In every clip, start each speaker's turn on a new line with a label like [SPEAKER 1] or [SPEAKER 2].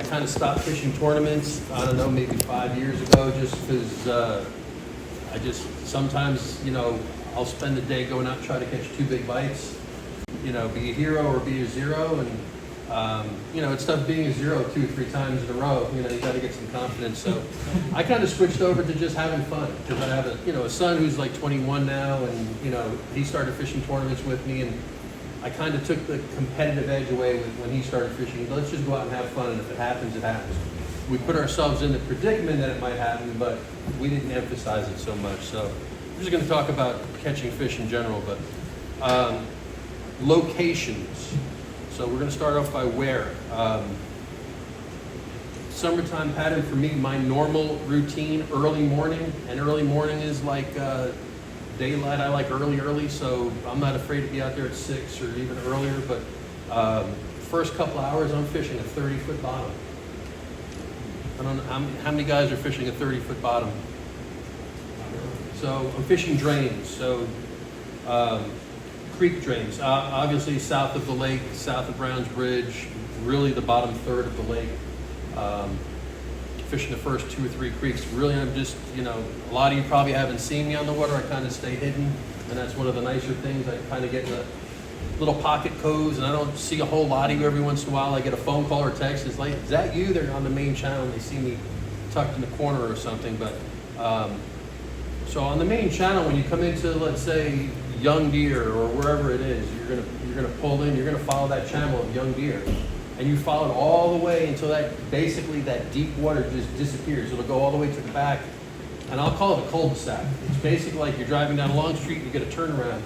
[SPEAKER 1] I kind of stopped fishing tournaments, I don't know, maybe 5 years ago, just because I just, sometimes, you know, I'll spend the day going out and try to catch 2 big bites, you know, be a hero or be a zero. And, you know, it's tough being a zero 2 or 3 times in a row. You know, you got to get some confidence. So I kind of switched over to just having fun, because I have a son who's like 21 now, and, you know, he started fishing tournaments with me, and I kind of took the competitive edge away when he started fishing. Let's just go out and have fun, and if it happens, it happens. We put ourselves in the predicament that it might happen, but we didn't emphasize it so much. So we're just going to talk about catching fish in general, but locations. So we're going to start off by where. Summertime pattern for me, my normal routine, early morning, and early morning is like daylight. I like early, so I'm not afraid to be out there at 6 or even earlier, but first couple hours I'm fishing a 30-foot bottom. I don't know how many guys are fishing a 30-foot bottom. So I'm fishing drains, so creek drains, obviously south of the lake, south of Brown's Bridge, really the bottom third of the lake. Fishing the first 2 or 3 creeks. Really, I'm just, you know, a lot of you probably haven't seen me on the water. I kind of stay hidden, and that's one of the nicer things. I kind of get in the little pocket coves, and I don't see a whole lot of you. Every once in a while I get a phone call or text. It's like, is that you? They're on the main channel and they see me tucked in the corner or something. But so on the main channel, when you come into, let's say, young deer or wherever it is, you're gonna pull in, you're gonna follow that channel of young deer, and you follow it all the way until basically that deep water just disappears. It'll go all the way to the back, and I'll call it a cul-de-sac. It's basically like you're driving down a long street, you get a turnaround.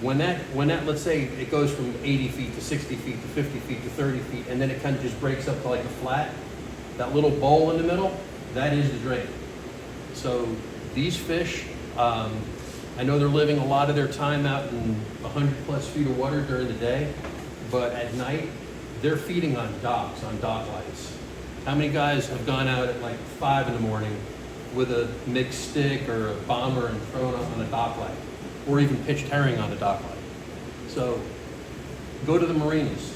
[SPEAKER 1] When that, let's say it goes from 80 feet to 60 feet to 50 feet to 30 feet, and then it kind of just breaks up to like a flat, that little bowl in the middle, that is the drain. So these fish, I know they're living a lot of their time out in 100+ feet of water during the day, but at night, they're feeding on docks, on dock lights. How many guys have gone out at like 5 in the morning with a mixed stick or a bomber and thrown up on a dock light? Or even pitched herring on the dock light. So go to the marinas.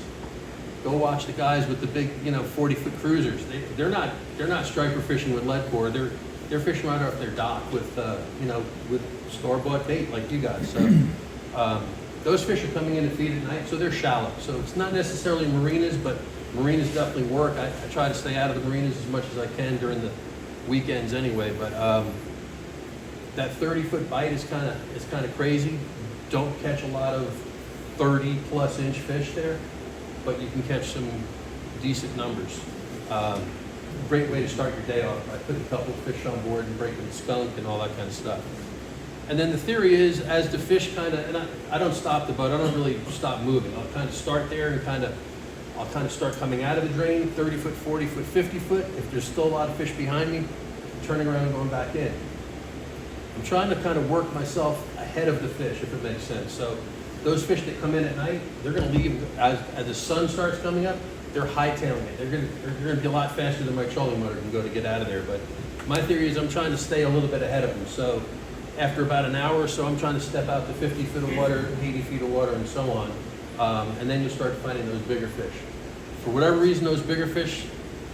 [SPEAKER 1] Go watch the guys with the big, you know, 40-foot cruisers. They're not striper fishing with lead core. They're fishing right off their dock with, you know, with store-bought bait like you guys. So those fish are coming in to feed at night, so they're shallow. So it's not necessarily marinas, but marinas definitely work. I try to stay out of the marinas as much as I can during the weekends anyway. But that 30-foot bite is kind of crazy. Don't catch a lot of 30+ inch fish there, but you can catch some decent numbers. Great way to start your day off. I put a couple of fish on board and break them skunk and all that kind of stuff. And then the theory is, as the fish kind of, and I don't stop the boat, I don't really stop moving. I'll kind of start there and I'll kind of start coming out of the drain, 30-foot, 40-foot, 50-foot. If there's still a lot of fish behind me, turning around and going back in. I'm trying to kind of work myself ahead of the fish, if it makes sense. So those fish that come in at night, they're going to leave as the sun starts coming up. They're hightailing it. They're going to be a lot faster than my trolling motor can go to get out of there. But my theory is I'm trying to stay a little bit ahead of them. So after about an hour or so, I'm trying to step out to 50 feet of water, 80 feet of water, and so on. And then you'll start finding those bigger fish. For whatever reason, those bigger fish,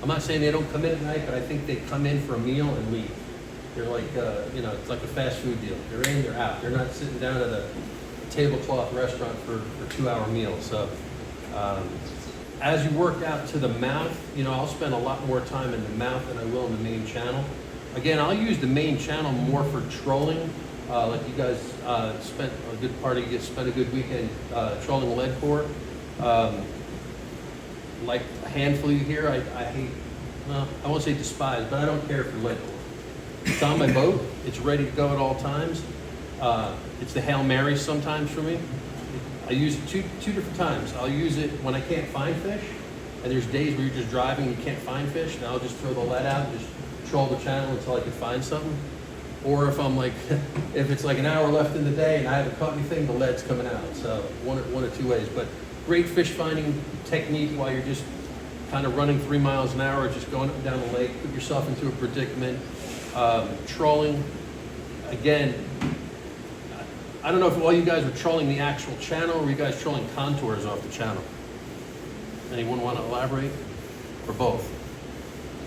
[SPEAKER 1] I'm not saying they don't come in at night, but I think they come in for a meal and leave. They're like, you know, it's like a fast food deal. They're in, they're out. They're not sitting down at a tablecloth restaurant for 2-hour meals. So as you work out to the mouth, you know, I'll spend a lot more time in the mouth than I will in the main channel. Again, I'll use the main channel more for trolling. Like you guys spent a good part of you spent a good weekend trolling lead core. Like a handful of you here, I hate, well, I won't say despise, but I don't care for lead core. It's on my boat. It's ready to go at all times. It's the Hail Mary sometimes for me. I use it two different times. I'll use it when I can't find fish, and there's days where you're just driving and you can't find fish, and I'll just throw the lead out and just troll the channel until I can find something. Or if I'm like, if it's like an hour left in the day and I haven't caught anything, the lead's coming out. So one or two ways. But great fish finding technique while you're just kind of running 3 miles an hour, just going up and down the lake. Put yourself into a predicament. Trolling, again, I don't know if all you guys were trolling the actual channel or were you guys trolling contours off the channel. Anyone want to elaborate? or both?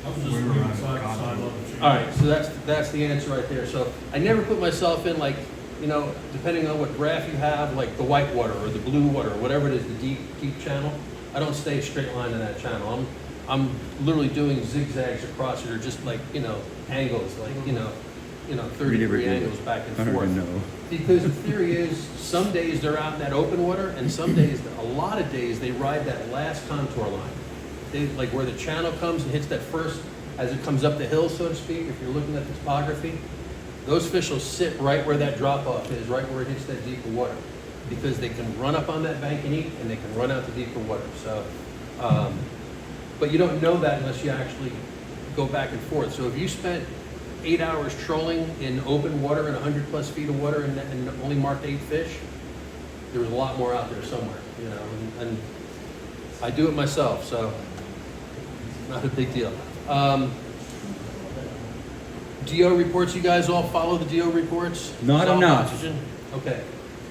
[SPEAKER 2] I was just leaving side to side level.
[SPEAKER 1] All right, so that's the answer right there. So I never put myself in like, you know, depending on what graph you have, like the white water or the blue water, or whatever it is, the deep channel. I don't stay straight line in that channel. I'm literally doing zigzags across it, or just like, you know, angles, like, you know, 30-degree angles back and forth.
[SPEAKER 3] I don't even know.
[SPEAKER 1] Because the theory is, some days they're out in that open water, and some days, a lot of days, they ride that last contour line. They, like where the channel comes and hits that first, as it comes up the hill, so to speak, if you're looking at the topography, those fish will sit right where that drop-off is, right where it hits that deeper water, because they can run up on that bank and eat, and they can run out to deeper water. So, but you don't know that unless you actually go back and forth. So if you spent 8 hours trolling in open water and 100+ feet of water and only marked 8 fish, there was a lot more out there somewhere, you know, and I do it myself, so not a big deal. DO reports, you guys all follow the DO reports?
[SPEAKER 3] Not
[SPEAKER 1] Dissolved
[SPEAKER 3] enough.
[SPEAKER 1] Oxygen? Okay.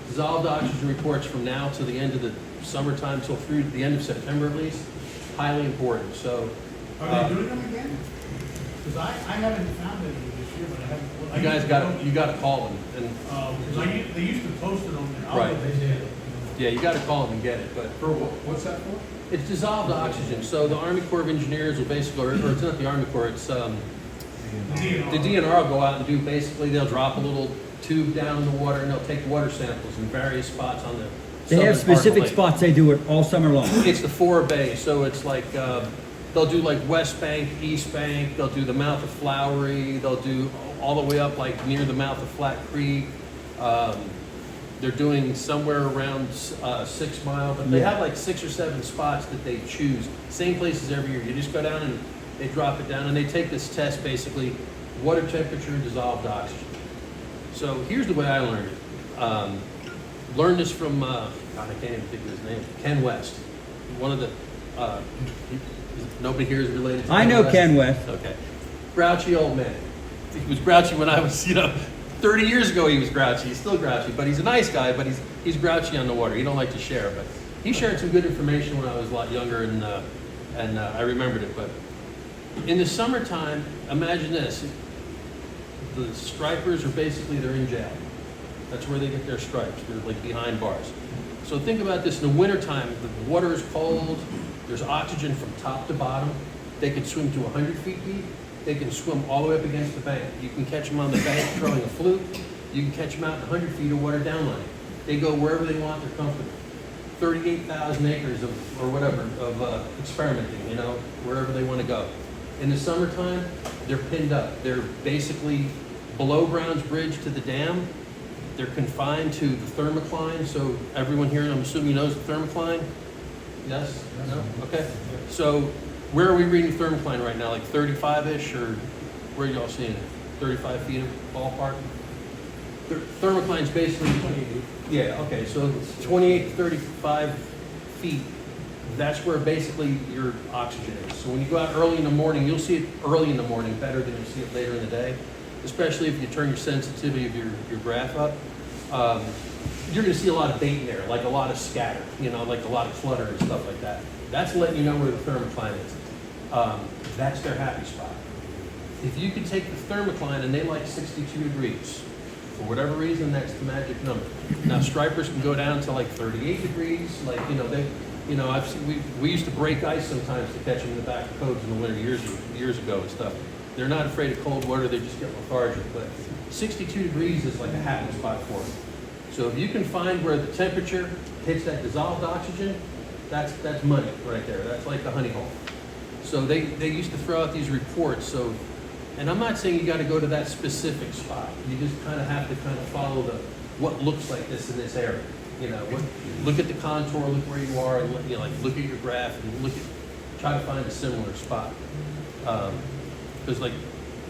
[SPEAKER 1] Dissolved oxygen reports from now to the end of the summertime, till through the end of September at least, highly important. So
[SPEAKER 2] Are they doing them again? Because I haven't found any this year, but I haven't.
[SPEAKER 1] you got to call them, and
[SPEAKER 2] Because they used to post it on the
[SPEAKER 1] Right.
[SPEAKER 2] They did.
[SPEAKER 1] yeah, you got to call them and get it. But
[SPEAKER 4] For what? What's that for?
[SPEAKER 1] it's dissolved oxygen. So the Army Corps of Engineers will basically, or it's not the Army Corps, it's the DNR will go out and do, basically they'll drop a little tube down in the water, and they'll take water samples in various spots on the
[SPEAKER 3] They have
[SPEAKER 1] southern part of the
[SPEAKER 3] specific
[SPEAKER 1] lake.
[SPEAKER 3] spots they do it all summer long.
[SPEAKER 1] It's the 4 bay, so it's like, they'll do like West Bank, East Bank, they'll do the mouth of Flowery, they'll do all the way up like near the mouth of Flat Creek. They're doing somewhere around 6 Mile, but they
[SPEAKER 3] Yeah.
[SPEAKER 1] have like 6 or 7 spots that they choose. Same places every year. You just go down and they drop it down, and they take this test, basically, water temperature and dissolved oxygen. So here's the way I learned it. Learned this from, God, I can't even think of his name, Ken West. One of the, nobody here is related to
[SPEAKER 3] I
[SPEAKER 1] Ken
[SPEAKER 3] know
[SPEAKER 1] West?
[SPEAKER 3] Ken West.
[SPEAKER 1] Okay. Grouchy old man. He was grouchy when I was, 30 years ago he was grouchy. He's still grouchy, but he's a nice guy, but he's grouchy on the water. He don't like to share, but he shared some good information when I was a lot younger, and I remembered it. But in the summertime, imagine this. The stripers are basically, they're in jail. That's where they get their stripes. They're like behind bars. So think about this, in the wintertime, the water is cold, there's oxygen from top to bottom. They can swim to 100 feet deep. They can swim all the way up against the bank. You can catch them on the bank throwing a fluke. You can catch them out in 100 feet of water downline. They go wherever they want, they're comfortable. 38,000 acres of, or whatever, of experimenting, wherever they want to go. In the summertime, they're pinned up. They're basically below grounds bridge to the dam. They're confined to the thermocline. So everyone here, I'm assuming, knows the thermocline? Yes? No? Okay. So where are we reading thermocline right now? Like 35-ish, or where are y'all seeing it? 35 feet of ballpark? Thermocline's basically 28. Yeah, okay, so 28 to 35 feet. That's where basically your oxygen is. So when you go out early in the morning, you'll see it early in the morning better than you see it later in the day, especially if you turn your sensitivity of your graph up. You're going to see a lot of bait in there, like a lot of scatter, like a lot of clutter and stuff like that. That's letting you know where the thermocline is. That's their happy spot. If you could take the thermocline, and they like 62 degrees, for whatever reason, that's the magic number. Now stripers can go down to like 38 degrees, like, I've seen, we used to break ice sometimes to catch them in the back of coves in the winter years ago and stuff. They're not afraid of cold water, they just get lethargic, but 62 degrees is like a happy spot for them. So if you can find where the temperature hits that dissolved oxygen, that's money right there. That's like a honey hole. So they used to throw out these reports. So, and I'm not saying you got to go to that specific spot. You just kind of have to follow what looks like this in this area. Look at the contour, look where you are, and look at your graph, and try to find a similar spot. Because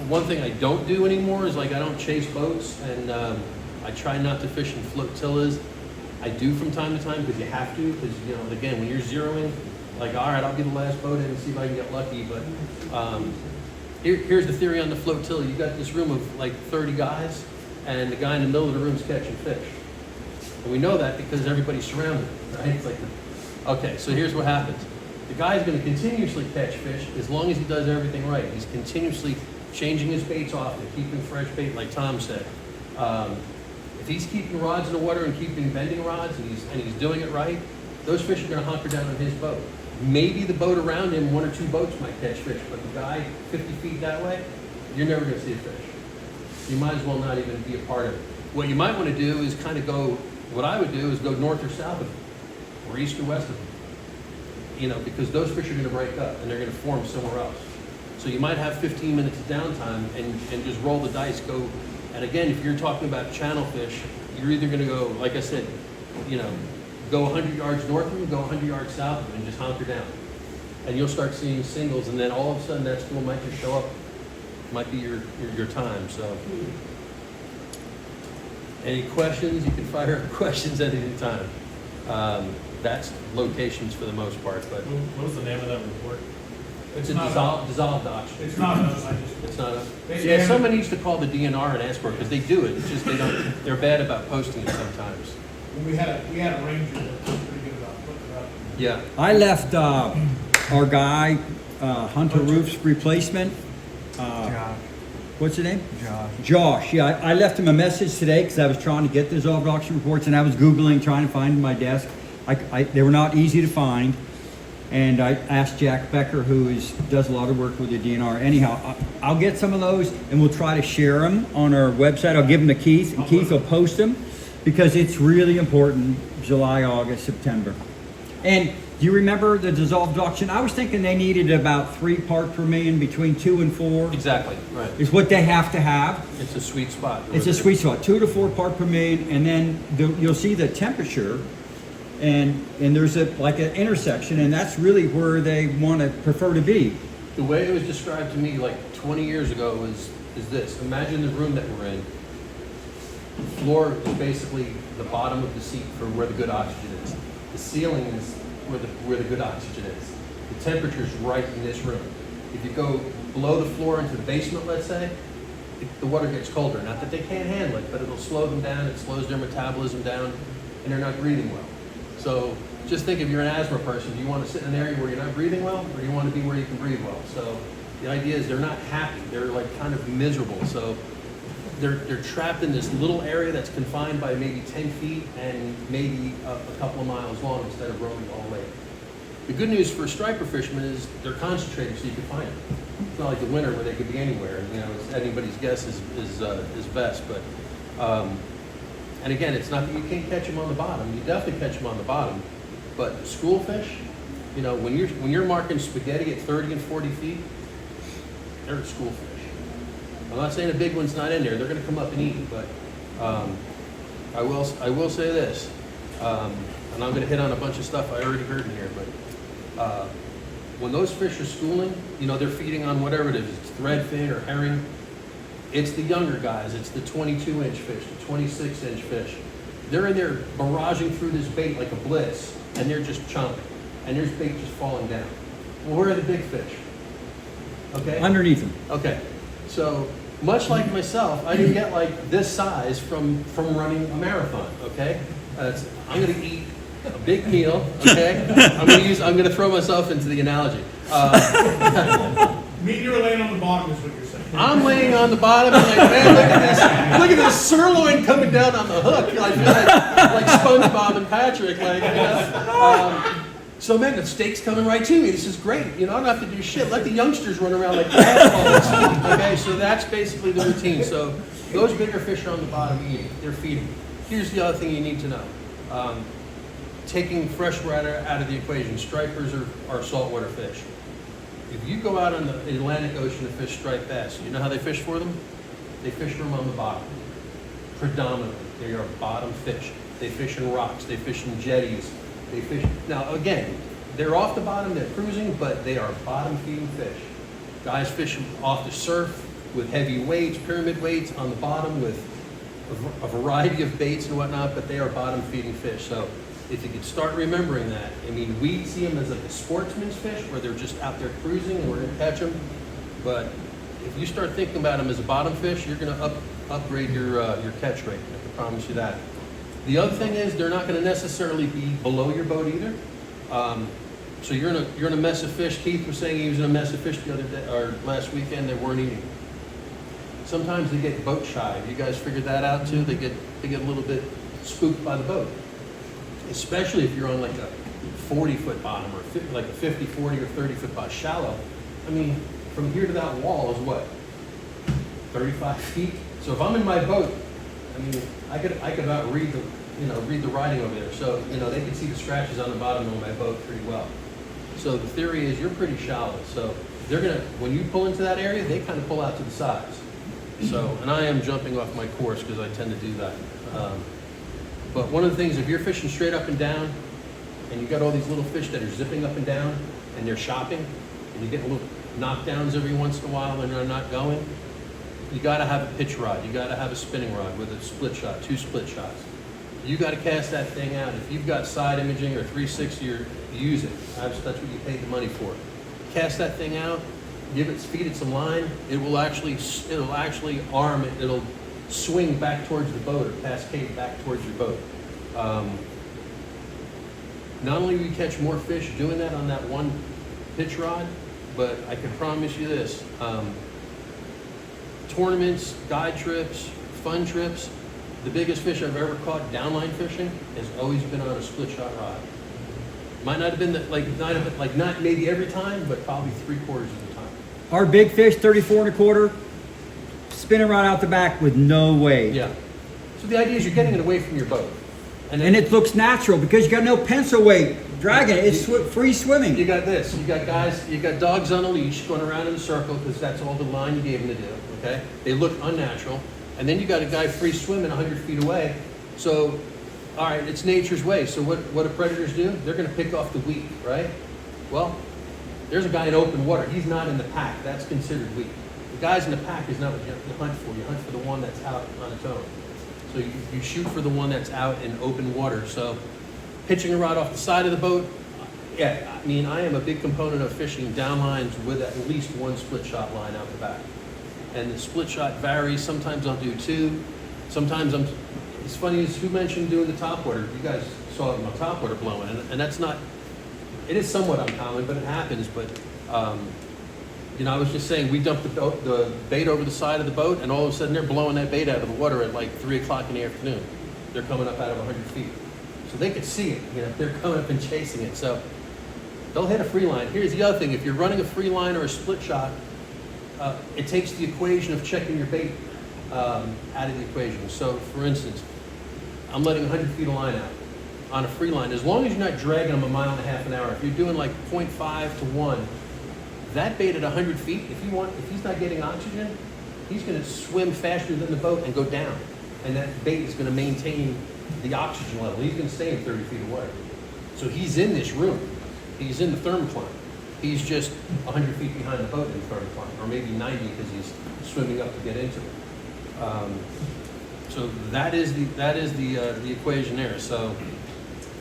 [SPEAKER 1] one thing I don't do anymore is I don't chase boats, and I try not to fish in flotillas. I do from time to time because you have to, because again, when you're zeroing, all right, I'll get the last boat in and see if I can get lucky. But here's the theory on the flotilla. You got this room of 30 guys, and the guy in the middle of the room is catching fish. And we know that because everybody's surrounded, right? Okay, so here's what happens. The guy's gonna continuously catch fish as long as he does everything right. He's continuously changing his baits often, keeping fresh bait, like Tom said. If he's keeping rods in the water and keeping bending rods and he's doing it right, those fish are gonna hunker down on his boat. Maybe the boat around him, 1 or 2 boats might catch fish, but the guy 50 feet that way, you're never gonna see a fish. You might as well not even be a part of it. What you might wanna do is kind of go, what I would do is go north or south of him, or east or west of him. You know, because those fish are gonna break up and they're gonna form somewhere else. So you might have 15 minutes of downtime and just roll the dice, go, and again, if you're talking about channel fish, you're either gonna go, like I said, you know, go 100 yards north of them, go 100 yards south of them, and just hunker down. And you'll start seeing singles, and then all of a sudden that school might just show up, might be your time, so. Any questions? You can fire up questions at any time. That's locations for the most part, but
[SPEAKER 3] What was the name of that report?
[SPEAKER 1] it's a
[SPEAKER 2] not
[SPEAKER 1] dissolved auction.
[SPEAKER 2] It's not us, I just.
[SPEAKER 1] It's not a,
[SPEAKER 2] They-
[SPEAKER 1] yeah,
[SPEAKER 2] they
[SPEAKER 1] someone needs to call the DNR and ask for it, because they do it, it's just they're bad about posting it sometimes.
[SPEAKER 2] We had a ranger that was pretty good about putting it up.
[SPEAKER 1] Yeah,
[SPEAKER 4] I left our guy, Hunter Roof's replacement.
[SPEAKER 5] Josh.
[SPEAKER 4] What's his name?
[SPEAKER 5] Josh.
[SPEAKER 4] Josh. Yeah, I left him a message today because I was trying to get the dissolved auction reports, and I was Googling, trying to find them on my desk. They were not easy to find. And I asked Jack Becker, who does a lot of work with the DNR. Anyhow, I'll get some of those, and we'll try to share them on our website. I'll give them to Keith, and Keith will post them, because it's really important, July, August, September. And do you remember the dissolved auction? I was thinking they needed about 3 parts per million, between 2 and 4.
[SPEAKER 1] exactly, right.
[SPEAKER 4] Is what they have to have.
[SPEAKER 1] It's a sweet spot.
[SPEAKER 4] It's a sweet spot, 2 to 4 part per million, and then you'll see the temperature, and there's like an intersection, and that's really where they want to prefer to be.
[SPEAKER 1] The way it was described to me like 20 years ago is this. Imagine the room that we're in. The floor is basically the bottom of the seat for where the good oxygen is. The ceiling is where the good oxygen is. The temperature is right in this room. If you go below the floor into the basement, let's say, the water gets colder. Not that they can't handle it, but it'll slow them down. It slows their metabolism down, and they're not breathing well. So just think, if you're an asthma person, do you want to sit in an area where you're not breathing well, or do you want to be where you can breathe well? So the idea is they're not happy. They're like kind of miserable. So they're trapped in this little area that's confined by maybe 10 feet and maybe a couple of miles long instead of roaming all lake. The good news for striper fishermen is they're concentrated, so you can find them. It's not like the winter where they could be anywhere. You know, it's anybody's guess is best. But and again, it's not that you can't catch them on the bottom. You definitely catch them on the bottom. But school fish, you know, when you're marking spaghetti at 30 and 40 feet, they're school fish. I'm not saying a big one's not in there. They're going to come up and eat. But I will say this, and I'm going to hit on a bunch of stuff I already heard in here. But when those fish are schooling, you know, they're feeding on whatever it is. It's threadfin or herring. It's the younger guys. It's the 22-inch fish, the 26-inch fish. They're in there barraging through this bait like a blitz, and they're just chomping. And there's bait just falling down. Well, where are the big fish? Okay?
[SPEAKER 4] Underneath them.
[SPEAKER 1] Okay. So, much like myself, I didn't get like this size from running a marathon, okay? I'm gonna eat a big meal, okay? I'm gonna throw myself into the analogy.
[SPEAKER 2] You're laying on the bottom is what you're saying.
[SPEAKER 1] I'm laying on the bottom and like, man, look at this sirloin coming down on the hook. I feel like SpongeBob and Patrick, like, you know. So man, the steak's coming right to me. This is great. You know, I don't have to do shit. Let the youngsters run around like assholes. Okay, so that's basically the routine. So those bigger fish are on the bottom eating. They're feeding. Here's the other thing you need to know. Taking freshwater out of the equation, stripers are saltwater fish. If you go out on the Atlantic Ocean to fish striped bass, you know how they fish for them? They fish for them on the bottom. Predominantly, they are bottom fish. They fish in rocks. They fish in jetties. They fish. Now, again, they're off the bottom. They're cruising, but they are bottom-feeding fish. Guys fish off the surf with heavy weights, pyramid weights on the bottom with a variety of baits and whatnot, but they are bottom-feeding fish. So if you could start remembering that, I mean, we see them as like a sportsman's fish where they're just out there cruising and we're going to catch them. But if you start thinking about them as a bottom fish, you're going to upgrade your catch rate. I can promise you that. The other thing is they're not going to necessarily be below your boat either. So you're in a mess of fish. Keith was saying he was in a mess of fish the other day, or last weekend, they weren't eating. Sometimes they get boat shy. You guys figured that out too? They get a little bit spooked by the boat. Especially if you're on like a 40-foot bottom or like a 50, 40, or 30-foot bottom, shallow. I mean, from here to that wall is what? 35 feet? So if I'm in my boat, I mean, I could about read the writing over there. So, they can see the scratches on the bottom of my boat pretty well. So the theory is you're pretty shallow. So when you pull into that area, they kind of pull out to the sides. So, and I am jumping off my course because I tend to do that. But one of the things, if you're fishing straight up and down, and you got all these little fish that are zipping up and down, and they're shopping, and you get little knockdowns every once in a while and they're not going, you gotta have a pitch rod, you gotta have a spinning rod with a split shot, 2 split shots. You gotta cast that thing out. If you've got side imaging or 360, or use it. That's what you paid the money for. Cast that thing out, feed it some line. It'll actually arm it. It'll swing back towards the boat or cascade back towards your boat. Not only will you catch more fish doing that on that one pitch rod, but I can promise you this, tournaments, guide trips, fun trips, the biggest fish I've ever caught downline fishing has always been on a split shot rod. Might not have been not maybe every time, but probably 3/4 of the time.
[SPEAKER 4] Our big fish, 34 1/4, spinning right out the back with no weight.
[SPEAKER 1] Yeah. So the idea is you're getting it away from your boat.
[SPEAKER 4] And it looks natural because you got no pencil weight dragging it. It's free swimming.
[SPEAKER 1] You got this. You got dogs on a leash going around in a circle because that's all the line you gave them to do. Okay? They look unnatural. And then you got a guy free swimming 100 feet away. So, all right, it's nature's way. So what do predators do? They're going to pick off the weak, right? Well, there's a guy in open water. He's not in the pack. That's considered weak. The guys in the pack is not what you hunt for. You hunt for the one that's out on its own. So you shoot for the one that's out in open water. So pitching a rod off the side of the boat, yeah, I mean, I am a big component of fishing down lines with at least 1 split shot line out the back. And the split shot varies. Sometimes I'll do 2. Sometimes it's funny as who mentioned doing the top water. You guys saw my top water blowing, and that's not, it is somewhat uncommon, but it happens. But, I was just saying, we dumped the bait over the side of the boat, and all of a sudden they're blowing that bait out of the water at like 3 o'clock in the afternoon. They're coming up out of 100 feet. So they could see it, they're coming up and chasing it. So they'll hit a free line. Here's the other thing, if you're running a free line or a split shot, it takes the equation of checking your bait out of the equation. So for instance, I'm letting 100 feet of line out on a free line. As long as you're not dragging them 1.5 miles an hour, if you're doing like 0.5 to 1, that bait at 100 feet, if he's not getting oxygen, he's going to swim faster than the boat and go down. And that bait is going to maintain the oxygen level. He's going to stay in 30 feet of water. So he's in this room. He's in the thermocline. He's just 100 feet behind the boat in the thermocline, or maybe 90 because he's swimming up to get into it. So that is the equation there. So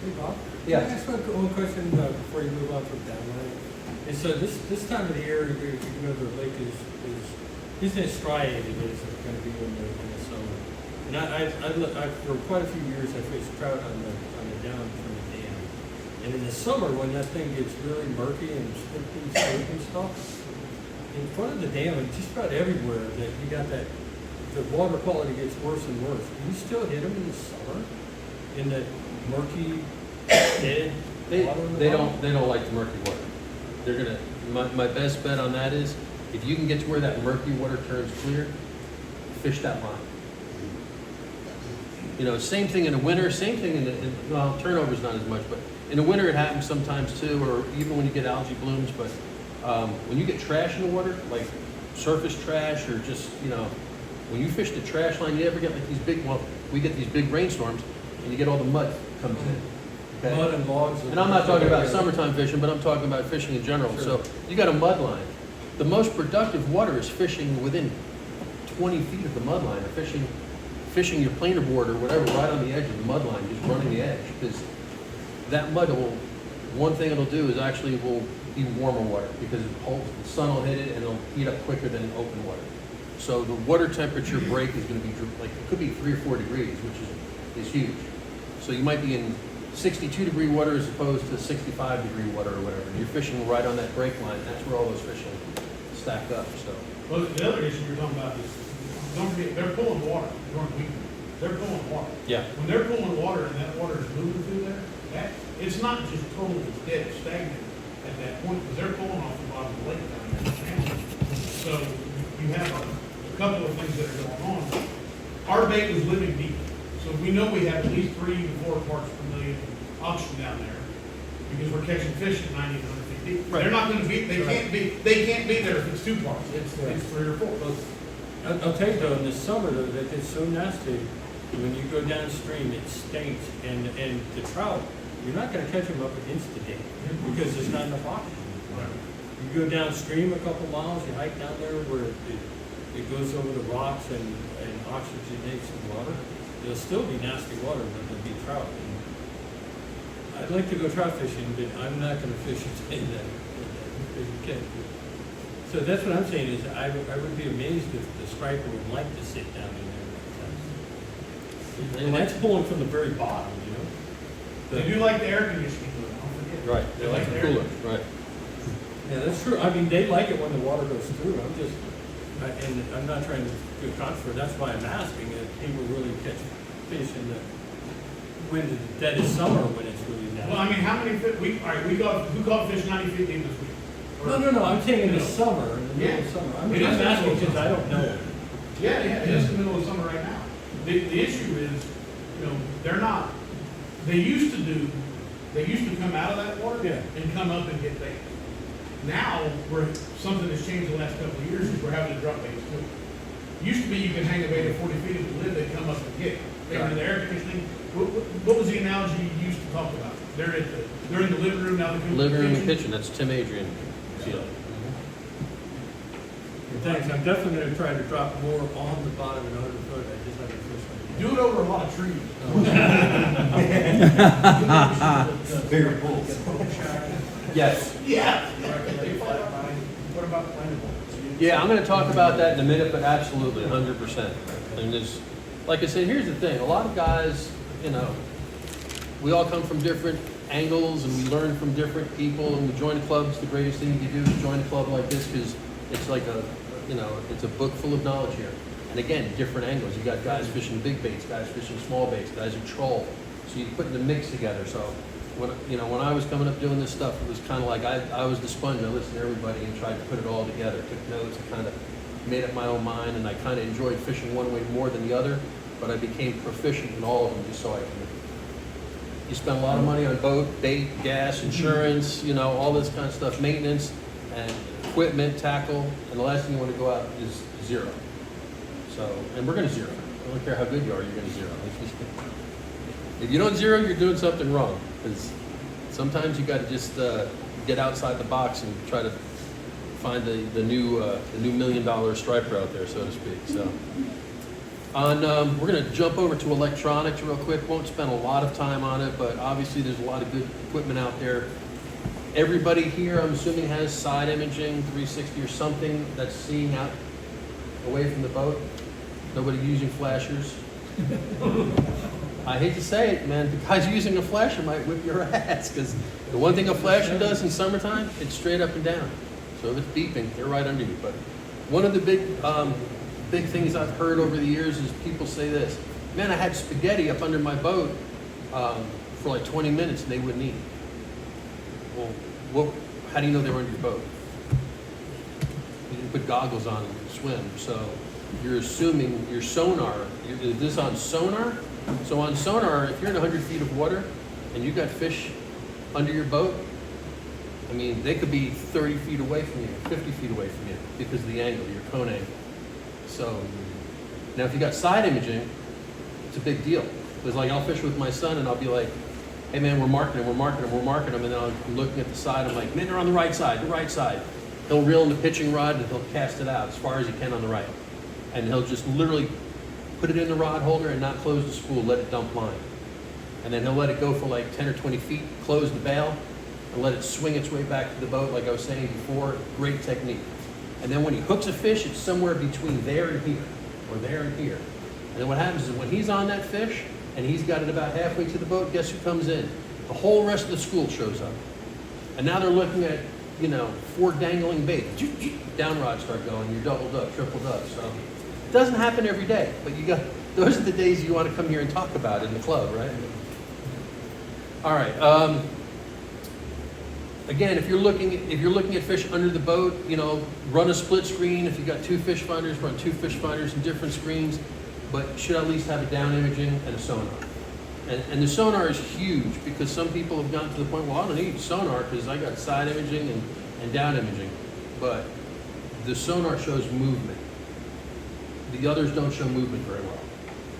[SPEAKER 3] Hey Bob,
[SPEAKER 1] yeah.
[SPEAKER 3] can I ask one question before you move on from downline? And so this time of the year, the lake isn't as striated as it's going to be in the summer. And I for quite a few years I fished trout on the down from the dam. And in the summer when that thing gets really murky and slippery and stuff, in front of the dam and just about everywhere that you got that, the water quality gets worse and worse. Do you still hit them in the summer in that murky, dead water?
[SPEAKER 1] They don't like the murky water. They're gonna. My best bet on that is if you can get to where that murky water turns clear, fish that line. Same thing in the winter. Same thing well, turnover's not as much, but in the winter it happens sometimes too, or even when you get algae blooms. But when you get trash in the water, like surface trash, or just when you fish the trash line, you ever get like these big? Well, we get these big rainstorms, and you get all the mud comes in. Okay?
[SPEAKER 3] Mud and logs.
[SPEAKER 1] And I'm not talking about summertime fishing, but I'm talking about fishing in general.
[SPEAKER 3] Sure.
[SPEAKER 1] So you got a mud line. The most productive water is fishing within 20 feet of the mud line, or fishing your planer board or whatever right on the edge of the mud line, just running the edge. Because that mud one thing it'll do is actually will be warmer water because the sun will hit it and it'll heat up quicker than open water. So the water temperature break is going to be like, it could be 3 or 4 degrees, which is huge. So you might be in 62-degree water as opposed to 65-degree water or whatever. You're fishing right on that break line. That's where all those fish will stack up. So
[SPEAKER 2] Well, the other issue you're talking about is, don't forget, they're pulling water during the week. They're pulling water.
[SPEAKER 1] yeah,
[SPEAKER 2] When they're pulling water and that water is moving through there, it's not just totally dead, stagnant at that point, because they're pulling off the bottom of the lake down there. So you have a couple of things that are going on. Our bait was living deep, so we know we have at least 3 to 4 parts per million oxygen down there, because we're catching fish at 90 to 100 feet deep.
[SPEAKER 1] Right.
[SPEAKER 2] They're not gonna be, they can't be there if it's 2 parts, it's 3 or 4.
[SPEAKER 3] I'll tell you though, in the summer though, that gets so nasty, when you go downstream, it stinks, and the trout, you're not gonna catch them up against the gate, because there's not enough oxygen. You go downstream a couple miles, you hike down there where it goes over the rocks and oxygenates the water, there'll still be nasty water, but there'll be trout. And I'd like to go trout fishing, but I'm not gonna fish in that, because you can't. So that's what I'm saying, is I would be amazed if the striper would like to sit down in there. And that's pulling from the very bottom, you know?
[SPEAKER 2] They do like the air conditioning, though, don't forget.
[SPEAKER 1] right. They like the cooler, right.
[SPEAKER 3] Yeah, that's true. I mean, they like it when the water goes through. And I'm not trying to do a controversy. That's why I'm asking if people really catch fish in the, when the dead is summer, when it's really nasty.
[SPEAKER 2] Well, I mean, how many fish, who caught fish 90 feet deep this week?
[SPEAKER 3] No, I'm saying in the summer, in the middle of summer. I'm
[SPEAKER 2] It is
[SPEAKER 3] asking
[SPEAKER 2] in the middle of
[SPEAKER 3] because I don't know.
[SPEAKER 2] Yeah, it is the middle of summer right now. The issue is, they used to come out of that water
[SPEAKER 3] Yeah.
[SPEAKER 2] and come up and get bait. Now, something has changed the last couple of years, is we're having to drop baits too. Used to be you could hang a bait at 40 feet of the lid, they'd come up and get it. They were in the air conditioning. What was the analogy you used to talk about? They're in the living room, now they come to the
[SPEAKER 1] Living room and kitchen, that's Tim Adrian. deal.
[SPEAKER 3] Thanks. I'm definitely going to try to drop more on the bottom in 100 foot. I just haven't fished
[SPEAKER 2] Do it over a lot of trees.
[SPEAKER 4] Bigger pools.
[SPEAKER 1] Yes.
[SPEAKER 2] Yeah.
[SPEAKER 5] What about plantables?
[SPEAKER 1] Yeah, I'm gonna talk about that in a minute, but absolutely, 100%. And there's, like I said, here's the thing, a lot of guys, we all come from different angles and we learn from different people, and we join clubs. The greatest thing you can do is join a club like this, because it's like it's a book full of knowledge here. And again, different angles. You got guys fishing big baits, guys fishing small baits, guys who troll. So you put the mix together. So when I was coming up doing this stuff, it was kind of like I was the sponge. I listened to everybody and tried to put it all together. Took notes and kind of made up my own mind. And I kind of enjoyed fishing one way more than the other. But I became proficient in all of them just so I can. You spend a lot of money on boat, bait, gas, insurance, all this kind of stuff, maintenance, and equipment, tackle, and the last thing you want to go out is zero. So, and we're going to zero. I don't care how good you are, you're going to zero. If you don't zero, you're doing something wrong, because sometimes you got to just get outside the box and try to find the new $1 million striper out there, so to speak. So. We're going to jump over to electronics real quick. Won't spend a lot of time on it, but obviously there's a lot of good equipment out there. Everybody here, I'm assuming, has side imaging, 360 or something that's seeing out away from the boat. Nobody using flashers. I hate to say it, man. The guys using a flasher might whip your ass, because the one thing a flasher does in summertime, it's straight up and down. So if it's beeping, they're right under you. But one of the big things I've heard over the years is people say this: man, I had spaghetti up under my boat for like 20 minutes and they wouldn't eat. Well, how do you know they were under your boat? You didn't put goggles on and swim, so you're assuming your sonar. Is this on sonar? So on sonar, if you're in 100 feet of water and you got fish under your boat, I mean, they could be 30 feet away from you, 50 feet away from you, because of the angle, your cone angle. So now if you got side imaging, it's a big deal. Because like I'll fish with my son and I'll be like, hey man, we're marking them, and then I'm looking at the side, I'm like, man, they're on the right side. He'll reel in the pitching rod and he'll cast it out as far as he can on the right. And he'll just literally put it in the rod holder and not close the spool, let it dump line. And then he'll let it go for like 10 or 20 feet, close the bail, and let it swing its way back to the boat, like I was saying before. Great technique. And then when he hooks a fish, it's somewhere between there and here, or there and here. And then what happens is when he's on that fish, and he's got it about halfway to the boat, guess who comes in? The whole rest of the school shows up. And now they're looking at, 4 dangling bait. Down rods start going, you're doubled up, tripled up. So it doesn't happen every day, but those are the days you want to come here and talk about in the club, right? All right. Again, if you're looking at fish under the boat, run a split screen. If you've got 2 fish finders, run 2 fish finders and different screens, but should at least have a down imaging and a sonar. And the sonar is huge because some people have gotten to the point, well, I don't need sonar because I got side imaging and down imaging. But the sonar shows movement. The others don't show movement very well.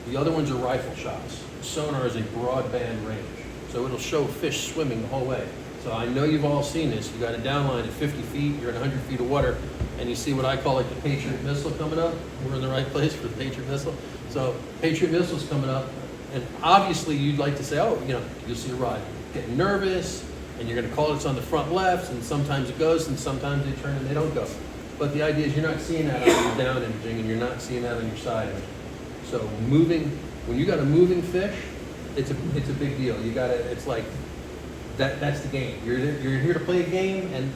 [SPEAKER 1] The other ones are rifle shots. Sonar is a broadband range, so it'll show fish swimming the whole way. So I know you've all seen this. You got a down line at 50 feet, you're at 100 feet of water, and you see what I call like the Patriot missile coming up. We're in the right place for the Patriot missile. So Patriot missile's coming up. And obviously you'd like to say, oh, you'll see a rod getting nervous, and you're going to call it's on the front left, and sometimes it goes, and sometimes they turn and they don't go. But the idea is you're not seeing that on your down imaging, and you're not seeing that on your side imaging. So when you got a moving fish, it's a big deal. It's like, that's the game. You're here to play a game, and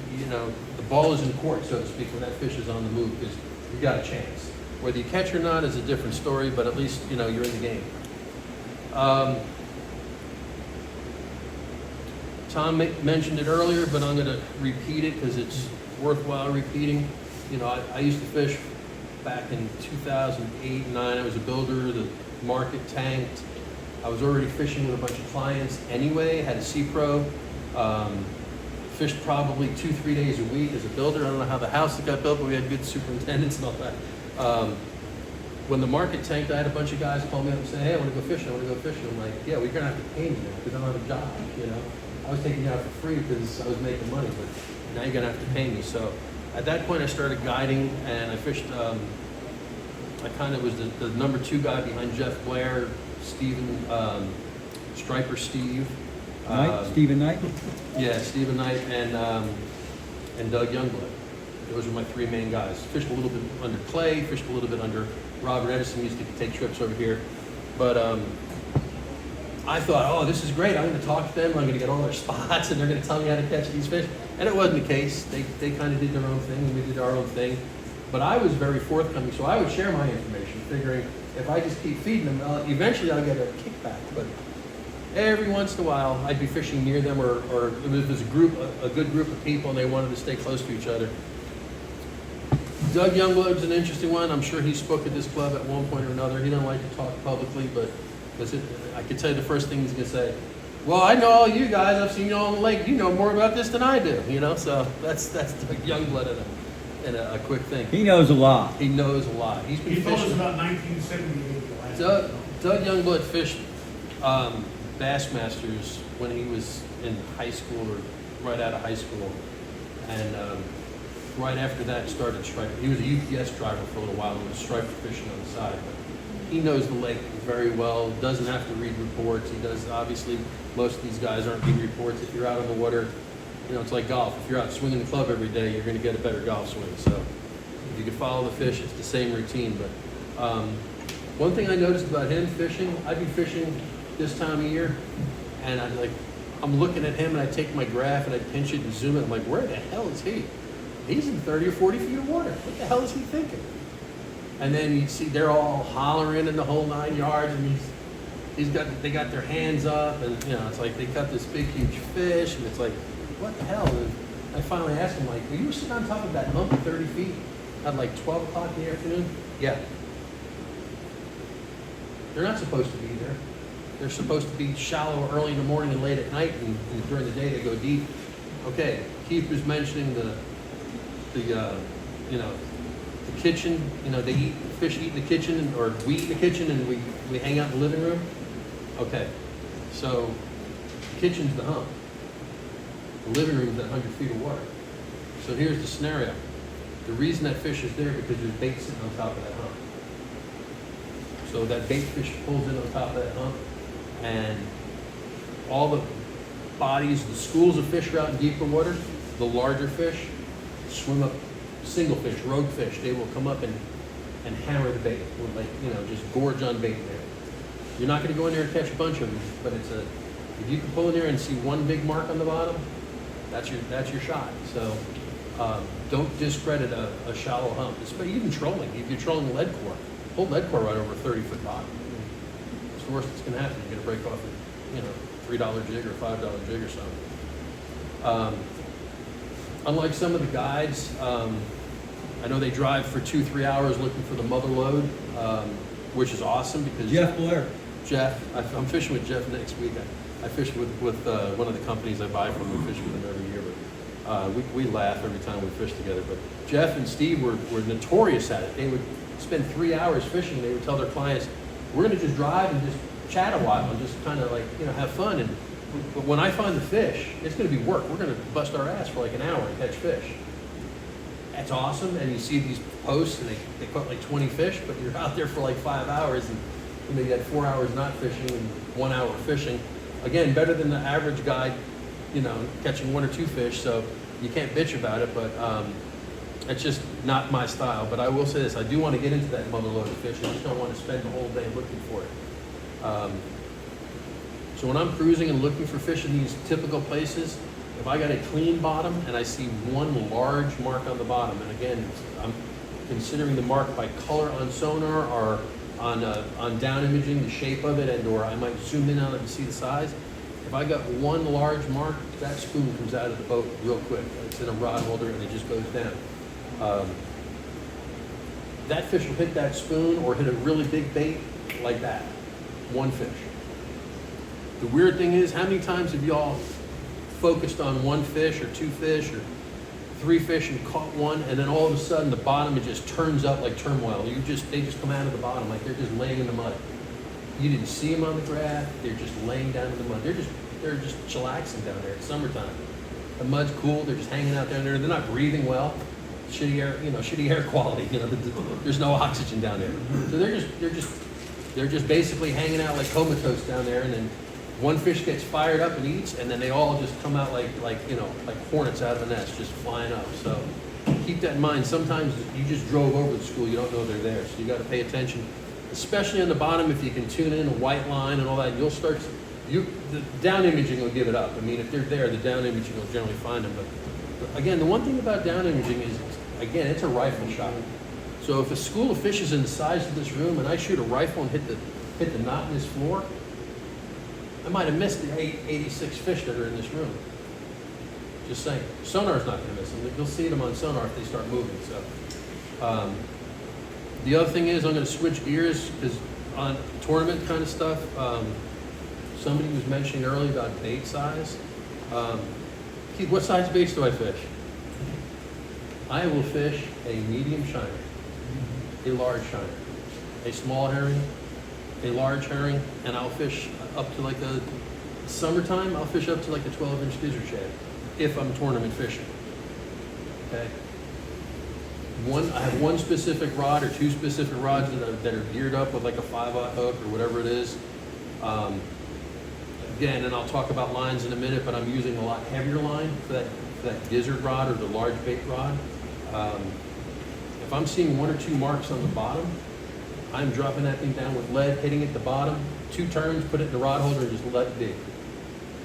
[SPEAKER 1] the ball is in court, so to speak, when that fish is on the move, because you got a chance. Whether you catch or not is a different story, but at least you're in the game. Tom mentioned it earlier, but I'm going to repeat it because it's worthwhile repeating. I used to fish back in 2008, 9. I was a builder. The market tanked. I was already fishing with a bunch of clients anyway. Had a C-Pro. Fished probably 2-3 days a week as a builder. I don't know how the house got built, but we had good superintendents and all that. When the market tanked, I had a bunch of guys call me up and say, hey, I want to go fishing. I'm like, yeah, we're going to have to pay me now because I don't have a job, I was taking you out for free because I was making money, but now you're going to have to pay me. So at that point, I started guiding, and I fished, I kind of was the number 2 guy behind Jeff Blair, Stephen, Striper Steve.
[SPEAKER 4] Stephen Knight?
[SPEAKER 1] Yeah, Stephen Knight and Doug Youngblood. Those were my 3 main guys. Fished a little bit under Clay, fished a little bit under Robert Edison, used to take trips over here. But I thought, oh, this is great. I'm going to talk to them. I'm going to get all their spots, and they're going to tell me how to catch these fish. And it wasn't the case. They kind of did their own thing, and we did our own thing. But I was very forthcoming, so I would share my information, figuring if I just keep feeding them, eventually I'll get a kickback. But every once in a while, I'd be fishing near them, or if there's a good group of people, and they wanted to stay close to each other. Doug Youngblood's an interesting one. I'm sure he spoke at this club at one point or another. He don't like to talk publicly, but I could tell you the first thing he's going to say, well, I know all you guys. I've seen you all on the lake. You know more about this than I do, So that's Doug Youngblood in a quick thing.
[SPEAKER 4] He knows a lot.
[SPEAKER 1] He knows a lot. He's been
[SPEAKER 2] He told us
[SPEAKER 1] fishing.
[SPEAKER 2] about 1978.
[SPEAKER 1] Doug Youngblood fished Bassmasters when he was in high school or right out of high school. And right after that started striper. He was a UPS driver for a little while and was striper fishing on the side. But he knows the lake very well, doesn't have to read reports. He does, obviously, most of these guys aren't reading reports. If you're out on the water, it's like golf. If you're out swinging the club every day, you're going to get a better golf swing. So if you can follow the fish, it's the same routine. But one thing I noticed about him fishing, I'd be fishing this time of year, and I'm looking at him, and I take my graph, and I pinch it and zoom it. I'm like, where the hell is he? He's in 30 or 40 feet of water. What the hell is he thinking? And then you see they're all hollering in the whole 9 yards, and they got their hands up, and it's like they cut this big huge fish, and it's like, what the hell? And I finally asked him, like, well, you were sitting on top of that hump at 30 feet at like 12 o'clock in the afternoon? Yeah. They're not supposed to be there. They're supposed to be shallow early in the morning and late at night, and during the day they go deep. Okay, Keith was mentioning the kitchen. Fish eat in the kitchen, or we eat in the kitchen, and we hang out in the living room. Okay, so the kitchen's the hump. The living room's at 100 feet of water. So here's the scenario. The reason that fish is there because there's bait sitting on top of that hump. So that bait fish pulls in on top of that hump, and all the bodies, the schools of fish are out in deeper water. The larger fish swim up, single fish, rogue fish. They will come up and hammer the bait, just gorge on bait there. You're not going to go in there and catch a bunch of them, but If you can pull in there and see one big mark on the bottom, that's your shot. So don't discredit a shallow hump. Even trolling. If you're trolling lead core, hold lead core right over a 30-foot bottom. It's the worst that's going to happen. You're going to break off a $3 jig or $5 jig or something. Unlike some of the guides, I know they drive for 2-3 hours looking for the mother lode, which is awesome because
[SPEAKER 4] Jeff Blair.
[SPEAKER 1] I'm fishing with Jeff next week. I fish with one of the companies I buy from. We fish with them every year, but we laugh every time we fish together. But Jeff and Steve were notorious at it. They would spend 3 hours fishing. They would tell their clients, "We're going to just drive and just chat a while and just kind of have fun." But when I find the fish, it's going to be work. We're going to bust our ass for like an hour and catch fish. That's awesome. And you see these posts and they caught like 20 fish, but you're out there for like 5 hours and maybe you had 4 hours not fishing and 1 hour fishing. Again, better than the average guy, catching 1 or 2 fish. So you can't bitch about it, but it's just not my style. But I will say this, I do want to get into that mother lode of fish. I just don't want to spend the whole day looking for it. So when I'm cruising and looking for fish in these typical places, if I got a clean bottom and I see one large mark on the bottom, and again, I'm considering the mark by color on sonar or on down imaging, the shape of it, and/or I might zoom in on it and see the size. If I got one large mark, that spoon comes out of the boat real quick. It's in a rod holder and it just goes down. That fish will hit that spoon or hit a really big bait like that. One fish. The weird thing is, how many times have y'all focused on one fish or 2 fish or 3 fish and caught one, and then all of a sudden the bottom, it just turns up like turmoil. They just come out of the bottom like they're just laying in the mud. You didn't see them on the graph. They're just laying down in the mud. They're just chillaxing down there. It's summertime. The mud's cool. They're just hanging out down there. They're not breathing well. Shitty air quality. There's no oxygen down there. So they're just basically hanging out like comatose down there, and then one fish gets fired up and eats, and then they all just come out like hornets out of a nest, just flying up. So keep that in mind. Sometimes you just drove over the school, you don't know they're there, so you got to pay attention, especially on the bottom. If you can tune in a white line and all that, the down imaging will give it up. I mean, if they're there, the down imaging will generally find them. But again, the one thing about down imaging is, again, it's a rifle shot. So if a school of fish is in the size of this room and I shoot a rifle and hit the knot in this floor, I might have missed the 86 fish that are in this room. Just saying. Sonar's not going to miss them. You'll see them on sonar if they start moving. So, the other thing is, I'm going to switch gears because on tournament kind of stuff, somebody was mentioning earlier about bait size. Keith, what size baits do I fish? I will fish a medium shiner, a large shiner, a small herring, a large herring, and I'll fish up to like the summertime, I'll fish up to like a 12-inch gizzard shad if I'm tournament fishing. Okay. I have one specific rod or 2 specific rods that are geared up with like a 5/0 hook or whatever it is. Again, and I'll talk about lines in a minute, but I'm using a lot heavier line for that gizzard rod or the large bait rod. If I'm seeing 1 or 2 marks on the bottom, I'm dropping that thing down with lead, hitting it the bottom, 2 turns, put it in the rod holder, and just let it be.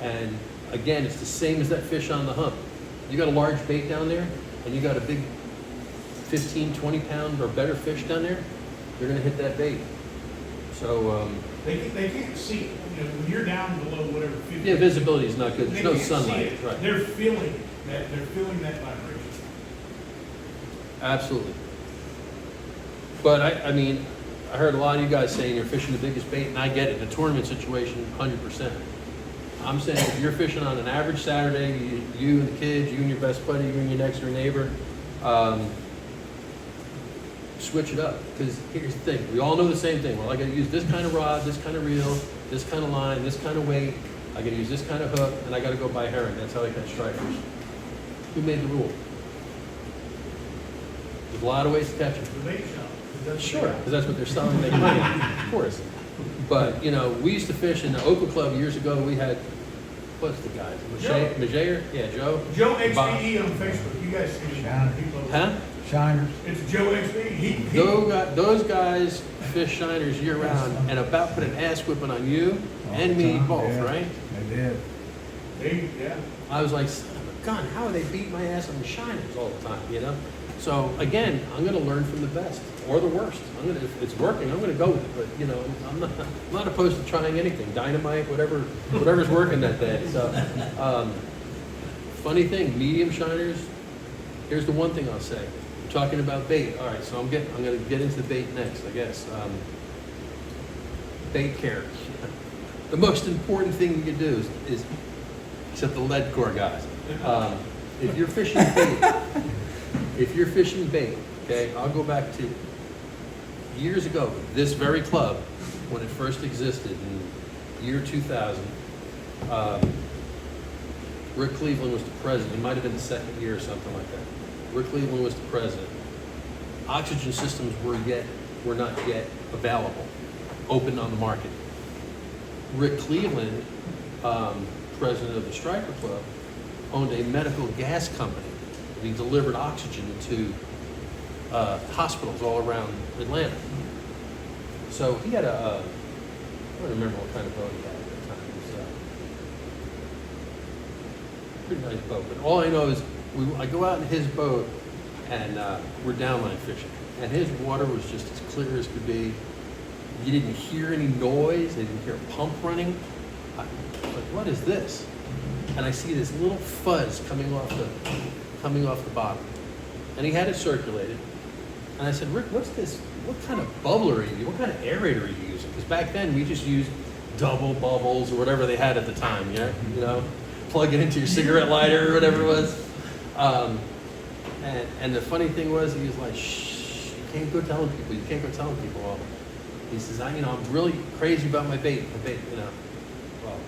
[SPEAKER 1] And again, it's the same as that fish on the hump. You got a large bait down there, and you got a big 15, 20 pound or better fish down there, you're gonna hit that bait. So,
[SPEAKER 2] They can't see it. When you're down below whatever 50.
[SPEAKER 1] yeah, visibility is not good. There's
[SPEAKER 2] They
[SPEAKER 1] no
[SPEAKER 2] can't see
[SPEAKER 1] sunlight,
[SPEAKER 2] it.
[SPEAKER 1] right?
[SPEAKER 2] They're feeling that vibration.
[SPEAKER 1] Absolutely. But I mean, I heard a lot of you guys saying you're fishing the biggest bait, and I get it. In a tournament situation, 100%. I'm saying if you're fishing on an average Saturday, you and the kids, you and your best buddy, you and your next door neighbor, switch it up. Because here's the thing, we all know the same thing. Well, I got to use this kind of rod, this kind of reel, this kind of line, this kind of weight. I got to use this kind of hook, and I got to go buy herring. That's how I catch stripers. Who made the rule? There's a lot of ways to catch them.
[SPEAKER 2] The bait shop.
[SPEAKER 1] Sure, because that's what they're selling, make money on, of course. But, we used to fish in the Oakland Club years ago. We had, what's the guy? Majayer? Yeah, Joe.
[SPEAKER 2] Joe
[SPEAKER 1] Bob.
[SPEAKER 2] XPE on Facebook. You guys see him.
[SPEAKER 5] Shiners.
[SPEAKER 1] Huh?
[SPEAKER 5] Shiners.
[SPEAKER 2] It's Joe XPE.
[SPEAKER 1] Those guys fish shiners year round and about put an ass whipping on you and me both, right?
[SPEAKER 5] They
[SPEAKER 6] did.
[SPEAKER 2] Yeah.
[SPEAKER 1] I was like, son of a gun, how are they beating my ass on the shiners all the time, you know? So again, I'm gonna learn from the best or the worst. If it's working, I'm gonna go with it, but you know, I'm not opposed to trying anything, dynamite, whatever's working that day. So, funny thing, medium shiners, here's the one thing I'll say. We're talking about bait. All right, so I'm gonna get into the bait next, I guess. Bait care. The most important thing you can do is except the lead core guys. If you're fishing bait, okay, I'll go back to years ago, this very club, when it first existed in year 2000, Rick Cleveland was the president. It might have been the second year or something like that. Rick Cleveland was the president. Oxygen systems were not yet available, open on the market. Rick Cleveland, president of the Striper Club, owned a medical gas company. He delivered oxygen to hospitals all around Atlanta. So he had I don't remember what kind of boat he had at the time. It was a pretty nice boat. But all I know is I go out in his boat and we're downline fishing. And his water was just as clear as could be. You didn't hear any noise. You didn't hear a pump running. I was like, what is this? And I see this little fuzz coming off the bottom. And he had it circulated. And I said, Rick, what's this? What kind of bubbler are you using? What kind of aerator are you using? Because back then we just used double bubbles or whatever they had at the time, yeah? You know, plug it into your cigarette lighter or whatever it was. And the funny thing was, he was like, shh, you can't go telling people. You can't go telling people. Well, he says, I'm really crazy about my bait, you know. Well,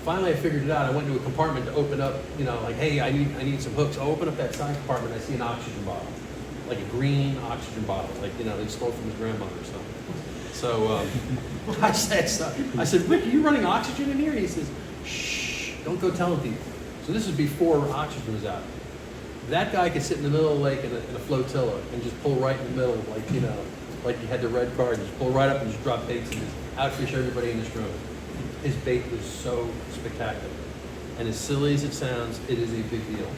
[SPEAKER 1] finally I figured it out. I went to a compartment to open up, you know, like, hey, I need some hooks. I'll open up that side compartment. I see an oxygen bottle, like a green oxygen bottle, like, you know, they stole from his grandmother or something. So I said, Rick, are you running oxygen in here? And he says, shh, don't go telling people. So this is before oxygen was out. That guy could sit in the middle of the lake in a flotilla and just pull right in the middle, like, you know, like he had the red card, and just pull right up and just drop baits and just outfish everybody in this room. His bait was so spectacular. And as silly as it sounds, it is a big deal.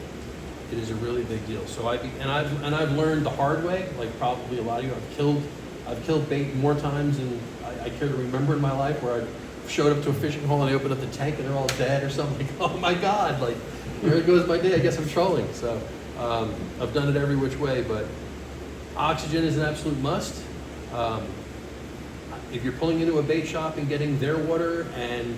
[SPEAKER 1] It is a really big deal. So I've learned the hard way, like probably a lot of you. I've killed bait more times than I care to remember in my life, where I showed up to a fishing hole and they opened up the tank and they're all dead or something. Like, oh my God, like, there goes my day. I guess I'm trolling. So I've done it every which way, but oxygen is an absolute must. If you're pulling into a bait shop and getting their water, and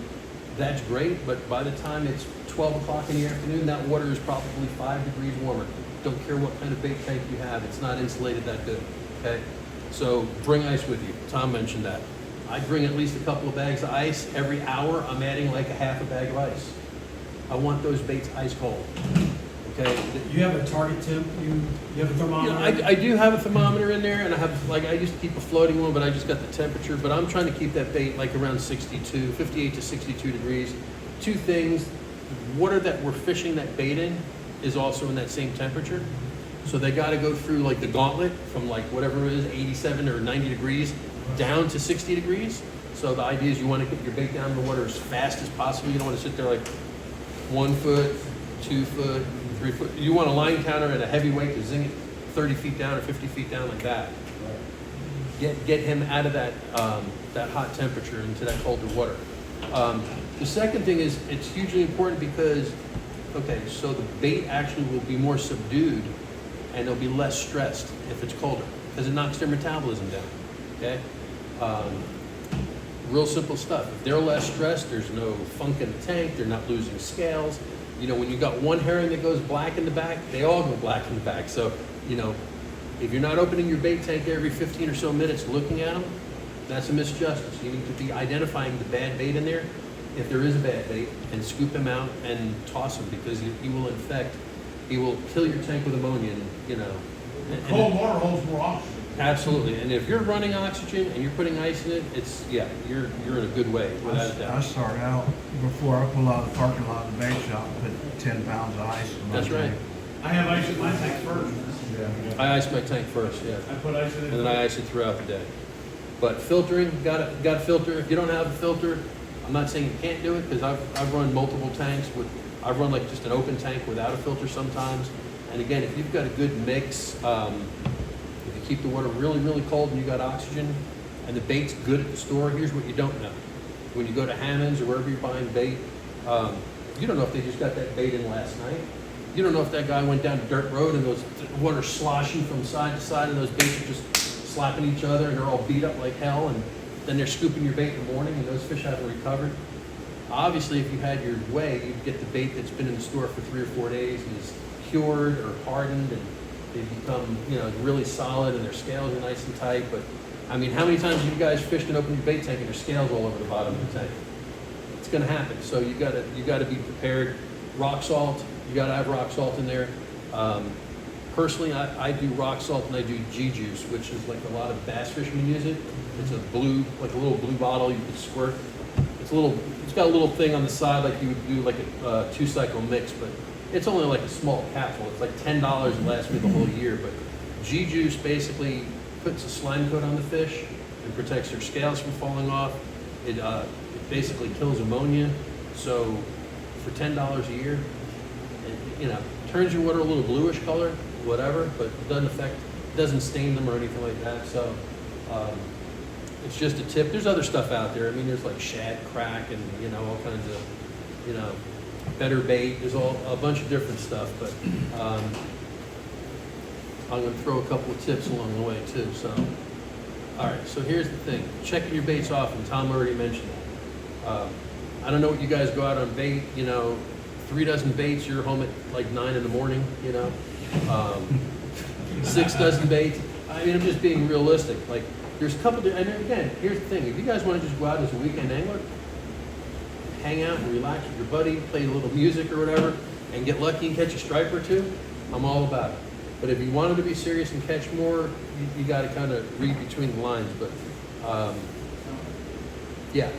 [SPEAKER 1] that's great, but by the time it's 12 o'clock in the afternoon, that water is probably 5 degrees warmer. Don't care what kind of bait tank you have, it's not insulated that good, okay? So bring ice with you. Tom mentioned that. I bring at least a couple of bags of ice. Every hour, I'm adding like a half a bag of ice. I want those baits ice cold, okay?
[SPEAKER 5] You have a target temp, you have a thermometer?
[SPEAKER 1] I do have a thermometer in there, and I have, like, I used to keep a floating one, but I just got the temperature. But I'm trying to keep that bait like around 58 to 62 degrees. Two things, the water that we're fishing that bait in is also in that same temperature. So they got to go through like the gauntlet from like whatever it is, 87 or 90 degrees down to 60 degrees. So the idea is you want to get your bait down in the water as fast as possible. You don't want to sit there like 1 foot, 2 foot, 3 foot. You want a line counter and a heavy weight to zing it 30 feet down or 50 feet down like that. Get him out of that that hot temperature into that colder water. The second thing is it's hugely important because, okay, so the bait actually will be more subdued and they'll be less stressed if it's colder because it knocks their metabolism down, okay? Real simple stuff. If they're less stressed, there's no funk in the tank, they're not losing scales. You know, when you got one herring that goes black in the back, they all go black in the back. So, you know, if you're not opening your bait tank every 15 or so minutes looking at them, that's a misjustice. You need to be identifying the bad bait in there, if there is a bad bait, and scoop him out and toss him because he will infect, he will kill your tank with ammonia, and, you know.
[SPEAKER 2] Cold water holds more oxygen.
[SPEAKER 1] Absolutely, and if you're running oxygen and you're putting ice in it, you're in a good way, without a
[SPEAKER 6] I
[SPEAKER 1] doubt.
[SPEAKER 6] start out, before I pull out of the parking lot of the bait shop, put 10 pounds of ice in my
[SPEAKER 1] That's right.
[SPEAKER 6] tank.
[SPEAKER 2] I have ice in my tank first.
[SPEAKER 6] Yeah.
[SPEAKER 1] I ice my tank first, yeah,
[SPEAKER 2] I put ice in it.
[SPEAKER 1] and then I ice it throughout the day. But filtering, got to filter. If you don't have a filter, I'm not saying you can't do it, because I've run multiple tanks I've run like just an open tank without a filter sometimes. And again, if you've got a good mix, if you keep the water really, really cold and you got oxygen, and the bait's good at the store, here's what you don't know. When you go to Hammond's or wherever you're buying bait, you don't know if they just got that bait in last night. You don't know if that guy went down a dirt road and the water's sloshing from side to side and those baits are just slapping each other and they're all beat up like hell, and then they're scooping your bait in the morning and those fish haven't recovered. Obviously, if you had your way, you'd get the bait that's been in the store for 3 or 4 days and is cured or hardened, and they become, really solid and their scales are nice and tight. But I mean, how many times have you guys fished and opened your bait tank and there's scales all over the bottom of the tank? It's going to happen. So you got to be prepared. Rock salt, you got to have rock salt in there. Personally, I do rock salt and I do G-juice, which is like a lot of bass fishermen use it. It's a little blue bottle you can squirt. It's got a little thing on the side like you would do like a 2-cycle mix, but it's only like a small capsule. It's like $10 and lasts me the whole year. But G-juice basically puts a slime coat on the fish and protects their scales from falling off. It basically kills ammonia. So for $10 a year, it, turns your water a little bluish color, whatever, but it doesn't stain them or anything like that. So it's just a tip. There's other stuff out there. I mean, there's like shad crack and all kinds of better bait. There's a bunch of different stuff, but I'm going to throw a couple of tips along the way too. So, all right. So here's the thing: checking your baits often. Tom already mentioned that. I don't know what you guys go out on bait. 3 dozen baits, you're home at like 9 in the morning. 6 dozen baits. I mean, I'm just being realistic. Like, there's a couple. And again, here's the thing: if you guys want to just go out as a weekend angler, hang out and relax with your buddy, play a little music or whatever, and get lucky and catch a stripe or two, I'm all about it. But if you wanted to be serious and catch more, you got to kind of read between the lines. But yeah,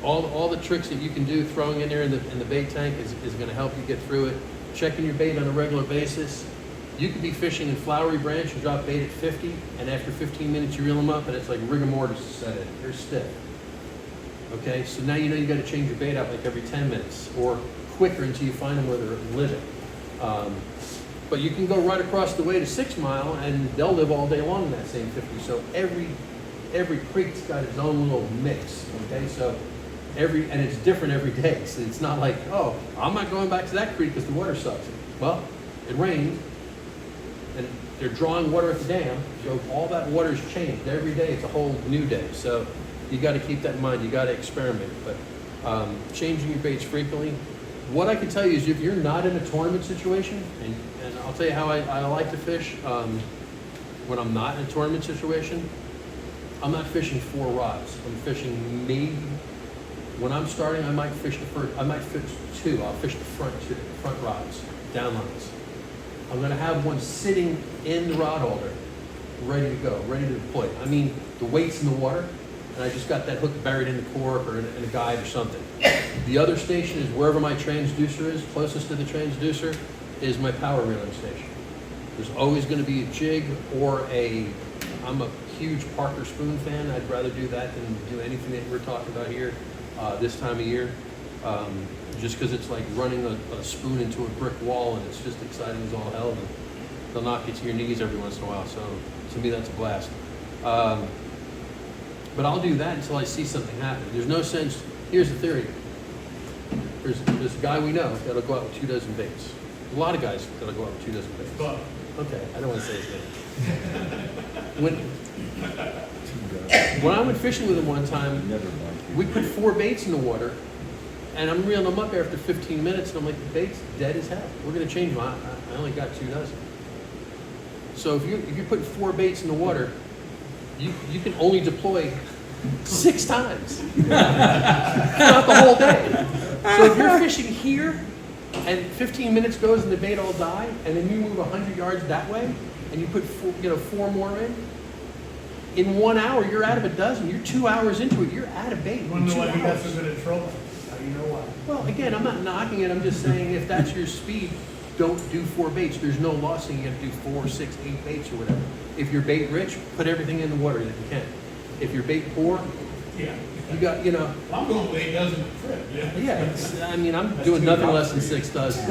[SPEAKER 1] all the tricks that you can do throwing in there in the bait tank is going to help you get through it. Checking your bait on a regular basis. You could be fishing in Flowery Branch and drop bait at 50, and after 15 minutes you reel them up and it's like rigor mortis set in. They're stiff. Okay, so now you got to change your bait out like every 10 minutes or quicker until you find them where they're living. But you can go right across the way to 6 Mile and they'll live all day long in that same 50. So every creek's got its own little mix. Okay, so and it's different every day. So it's not like, oh, I'm not going back to that creek because the water sucks. Well, it rained and they're drawing water at the dam, so all that water's changed every day. It's a whole new day. So you got to keep that in mind. You got to experiment, but changing your baits frequently. What I can tell you is if you're not in a tournament situation, and I'll tell you how I like to fish when I'm not in a tournament situation, I'm not fishing 4 rods. I'm fishing maybe, when I'm starting, I might fish 2. I'll fish the front rods, down lines. I'm going to have one sitting in the rod holder, ready to go, ready to deploy. I mean, the weight's in the water, and I just got that hook buried in the cork or in a guide or something. The other station is wherever my transducer is, closest to the transducer, is my power reeling station. There's always going to be a jig or I'm a huge Parker spoon fan. I'd rather do that than do anything that we're talking about here this time of year. Just because it's like running a spoon into a brick wall and it's just exciting as all hell. And they'll knock you to your knees every once in a while. So to me, that's a blast. But I'll do that until I see something happen. There's no sense. Here's the theory. There's a guy we know that'll go out with 2 dozen baits. A lot of guys that'll go out with 2 dozen baits.
[SPEAKER 2] But
[SPEAKER 1] Okay, I don't want to say his name. When I went fishing with him one time, we put 4 baits in the water, and I'm reeling them up after 15 minutes, and I'm like, the bait's dead as hell. We're going to change them. I only got 2 dozen. So if you're putting 4 baits in the water, you can only deploy 6 times throughout the whole day. So if you're fishing here, and 15 minutes goes and the bait all die, and then you move 100 yards that way, and you put 4 more in 1 hour, you're out of a dozen. You're 2 hours into it, you're out of bait.
[SPEAKER 2] you want to
[SPEAKER 1] in
[SPEAKER 2] know
[SPEAKER 1] 2
[SPEAKER 2] why he got
[SPEAKER 1] hours.
[SPEAKER 2] so good at trolling? How do you know why?
[SPEAKER 1] Well, again, I'm not knocking it. I'm just saying if that's your speed, don't do 4 baits. There's no loss in you have to do 4, 6, 8 baits or whatever. If you're bait rich, put everything in the water that you can. If you're bait poor,
[SPEAKER 2] Yeah.
[SPEAKER 1] You got, you know,
[SPEAKER 2] I'm going with 8 dozen a trip, yeah.
[SPEAKER 1] yeah, I mean, I'm doing nothing less than 6 dozen,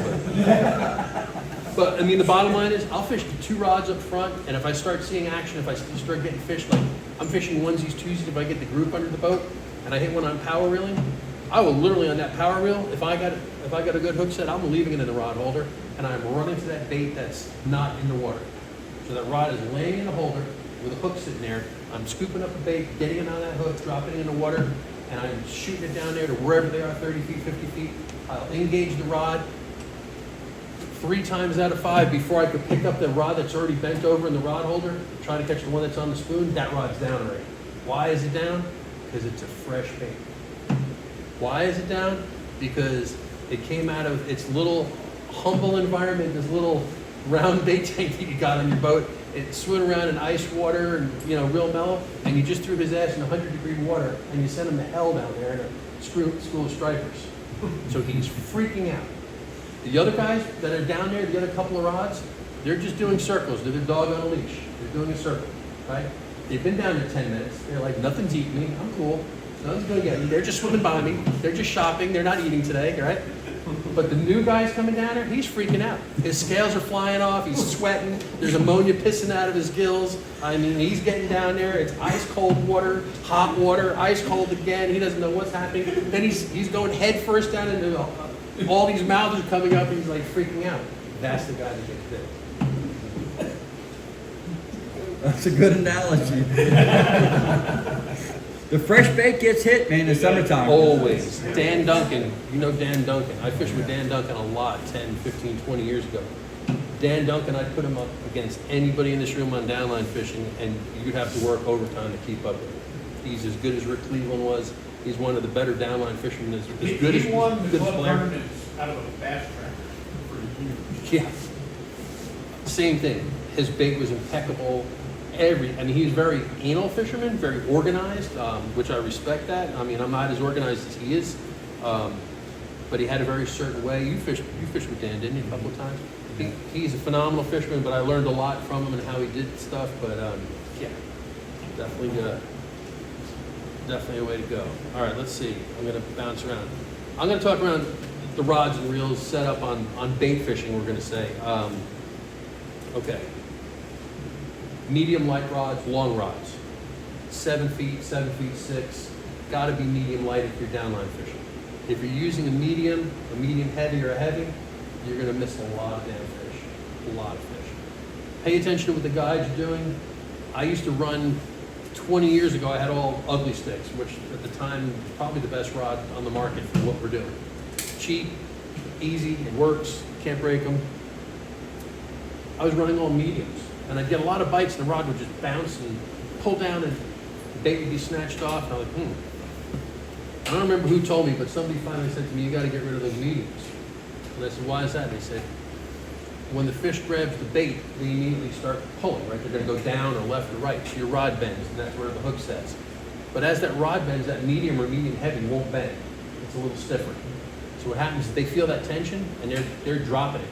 [SPEAKER 1] but I mean, the bottom line is, I'll fish the 2 rods up front, and if I start seeing action, if I start getting fish, like, I'm fishing onesies, twosies, if I get the group under the boat, and I hit one on power reeling, I will literally on that power reel, if I got a good hook set, I'm leaving it in the rod holder, and I'm running to that bait that's not in the water. So that rod is laying in the holder with a hook sitting there, I'm scooping up the bait, getting it on that hook, dropping it in the water, and I'm shooting it down there to wherever they are, 30 feet, 50 feet. I'll engage the rod 3 times out of 5 before I could pick up the rod that's already bent over in the rod holder, try to catch the one that's on the spoon, that rod's down already. Why is it down? Because it's a fresh bait. Why is it down? Because it came out of its little humble environment, this little round bait tank that you got on your boat. It swimming around in ice water and, you know, real mellow, and you just threw his ass in 100-degree water and you sent him to hell down there in a school of stripers. So he's freaking out. The other guys that are down there, the other couple of rods, they're just doing circles. They're the dog on a leash. They're doing a circle, right? They've been down there 10 minutes. They're like, nothing's eating me. I'm cool. Nothing's gonna get me. They're just swimming by me. They're just shopping. They're not eating today, right? But the new guy's coming down there, he's freaking out. His scales are flying off, he's sweating, there's ammonia pissing out of his gills. I mean, he's getting down there, it's ice cold water, hot water, ice cold again, he doesn't know what's happening. Then he's going head first down into all these mouths are coming up and he's like freaking out. That's the guy that gets bit.
[SPEAKER 4] That's a good analogy. The fresh bait gets hit, man, in the summertime.
[SPEAKER 1] Always. Dan Duncan, you know Dan Duncan. I fished with Dan Duncan a lot 10, 15, 20 years ago. Dan Duncan, I'd put him up against anybody in this room on downline fishing, and you'd have to work overtime to keep up with him. He's as good as Rick Cleveland was. He's one of the better downline fishermen. As good as
[SPEAKER 2] He won the
[SPEAKER 1] good
[SPEAKER 2] club
[SPEAKER 1] player.
[SPEAKER 2] tournaments out of a bass track for years.
[SPEAKER 1] Yeah. Same thing. His bait was impeccable. I mean, he's very anal fisherman, very organized, which I respect that. I mean, I'm not as organized as he is, but he had a very certain way. You fished with Dan, didn't you, a couple of times? He's a phenomenal fisherman, but I learned a lot from him and how he did stuff. But yeah, definitely a way to go. All right, let's see. I'm gonna bounce around. I'm gonna talk around the rods and reels set up on bait fishing. We're gonna say, okay. Medium light rods, long rods. 7 feet, 7 feet 6. Gotta be medium light if you're downline fishing. If you're using a medium heavy, or a heavy, you're gonna miss a lot of damn fish. A lot of fish. Pay attention to what the guides are doing. I used to run, 20 years ago, I had all ugly sticks, which at the time was probably the best rod on the market for what we're doing. Cheap, easy, it works, can't break them. I was running all mediums. And I'd get a lot of bites, and the rod would just bounce and pull down, and the bait would be snatched off. And I'm like, I don't remember who told me, but somebody finally said to me, you got to get rid of those mediums. And I said, why is that? And they said, when the fish grabs the bait, they immediately start pulling, right? They're going to go down or left or right. So your rod bends, and that's where the hook sets. But as that rod bends, that medium or medium heavy won't bend. It's a little stiffer. So what happens is they feel that tension, and they're dropping it.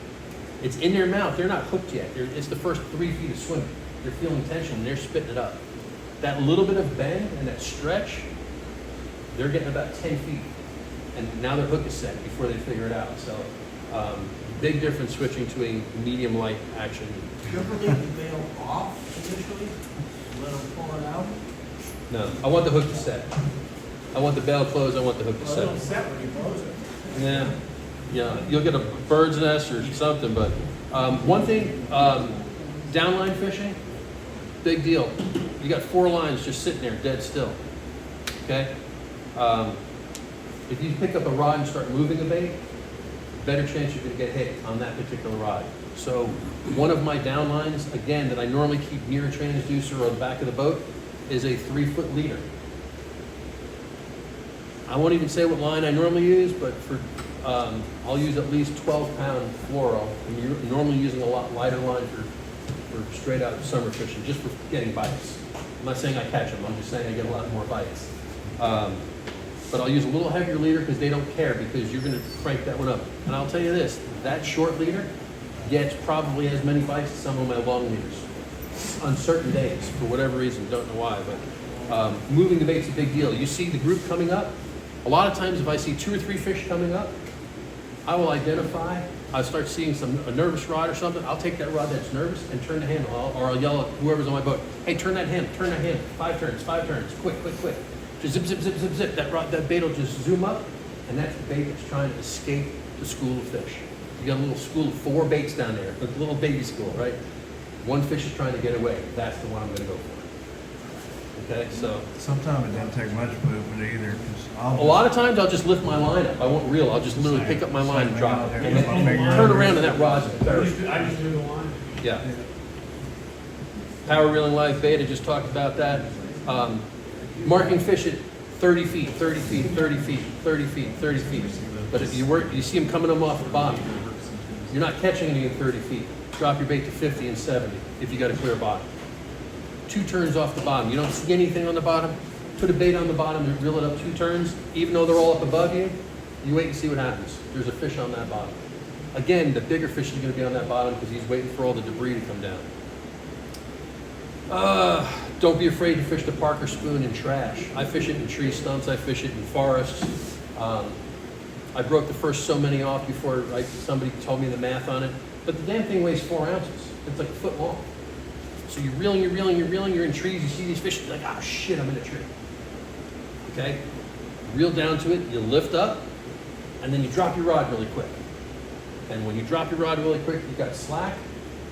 [SPEAKER 1] It's in their mouth. They're not hooked yet. It's the first 3 feet of swimming. They're feeling tension and they're spitting it up. That little bit of bend and that stretch, they're getting about 10 feet. And now their hook is set before they figure it out. So big difference switching to a medium light action.
[SPEAKER 6] Do you ever leave the bail off initially? Let them pull it out?
[SPEAKER 1] No, I want the hook to set. I want the bail closed. I want the hook to
[SPEAKER 5] Well, it'll
[SPEAKER 1] set.
[SPEAKER 5] set when you close it.
[SPEAKER 1] Yeah. Yeah, you'll get a bird's nest or something, but one thing, downline fishing, big deal. You got 4 lines just sitting there dead still, okay? If you pick up a rod and start moving a bait, better chance you're gonna get hit on that particular rod. So one of my downlines, again, that I normally keep near a transducer or the back of the boat, is a 3-foot leader. I won't even say what line I normally use, but for I'll use at least 12-pound fluoro. And you're normally using a lot lighter line for straight out summer fishing, just for getting bites. I'm not saying I catch them, I'm just saying I get a lot more bites. But I'll use a little heavier leader because they don't care, because you're gonna crank that one up. And I'll tell you this, that short leader gets probably as many bites as some of my long leaders on certain days, for whatever reason, don't know why. But Moving the bait's a big deal. You see the group coming up. A lot of times if I see 2 or 3 fish coming up, I will identify. I start seeing a nervous rod or something. I'll take that rod that's nervous and turn the handle, or I'll yell at whoever's on my boat, hey, turn that handle, 5 turns, quick. Just zip, zip, zip, zip, zip. That bait will just zoom up, and that's the bait that's trying to escape the school of fish. You got a little school of 4 baits down there, a little baby school, right? One fish is trying to get away. That's the one I'm gonna go for. Okay, so.
[SPEAKER 6] Sometimes it doesn't take much movement either, because
[SPEAKER 1] A lot of times I'll just lift my line up. I won't reel. I'll just literally pick up my line and drop it. And then turn around and that rod's
[SPEAKER 2] I
[SPEAKER 1] buried.
[SPEAKER 2] just do the line.
[SPEAKER 1] Yeah. Power reeling live bait, I just talked about that. Marking fish at 30 feet, 30 feet, 30 feet, 30 feet, 30 feet. But if you see them coming off the bottom, you're not catching any at 30 feet. Drop your bait to 50 and 70 if you got a clear bottom. 2 turns off the bottom. You don't see anything on the bottom. Put a bait on the bottom and reel it up 2 turns. Even though they're all up above you, you wait and see what happens. There's a fish on that bottom. Again, the bigger fish is going to be on that bottom because he's waiting for all the debris to come down. Don't be afraid to fish the Parker spoon in trash. I fish it in tree stumps. I fish it in forests. I broke the first so many off before somebody told me the math on it. But the damn thing weighs 4 ounces. It's like a foot long. So you're reeling, you're in trees, you see these fish, you're like, ah, shit, I'm in a tree. Okay? Reel down to it, you lift up, and then you drop your rod really quick. And when you drop your rod really quick, you've got slack,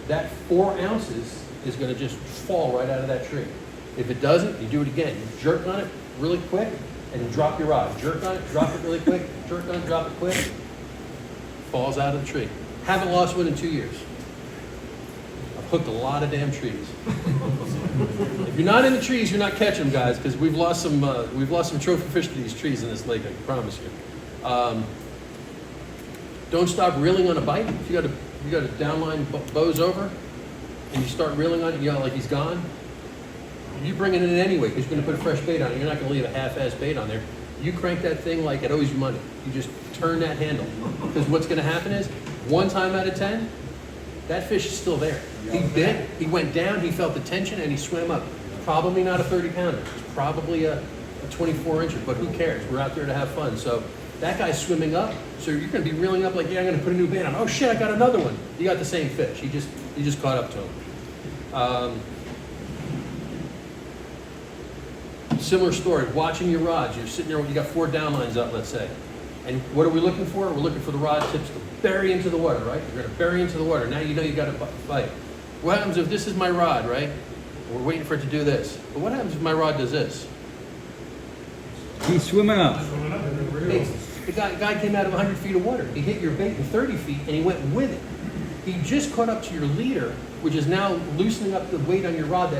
[SPEAKER 1] that 4 ounces is gonna just fall right out of that tree. If it doesn't, you do it again. You jerk on it really quick, and you drop your rod. Jerk on it, drop it really quick, jerk on it, drop it quick, falls out of the tree. Haven't lost one in 2 years. Hooked a lot of damn trees. If you're not in the trees, you're not catching them, guys, because we've lost some trophy fish to these trees in this lake. I can promise you. Don't stop reeling on a bite. If you got a downline bows over, and you start reeling on it, you know, like he's gone. You bring it in anyway because you're going to put a fresh bait on it. You're not going to leave a half-ass bait on there. You crank that thing like it owes you money. You just turn that handle because what's going to happen is 1 time out of 10. That fish is still there. He bit, he went down, he felt the tension, and he swam up. Probably not a 30-pounder. It's probably a 24-incher, but who cares? We're out there to have fun. So that guy's swimming up, so you're going to be reeling up like, yeah, I'm going to put a new bait on. Oh, shit, I got another one. You got the same fish. He just caught up to him. Similar story. Watching your rods. You're sitting there, you got 4 downlines up, let's say. And what are we looking for? We're looking for the rod tips to bury into the water, right? You're going to bury into the water. Now you know you got to bite. What happens if this is my rod, right? We're waiting for it to do this. But what happens if my rod does this?
[SPEAKER 4] He's swimming up.
[SPEAKER 1] Hey, the guy came out of 100 feet of water. He hit your bait in 30 feet, and he went with it. He just caught up to your leader, which is now loosening up the weight on your rod.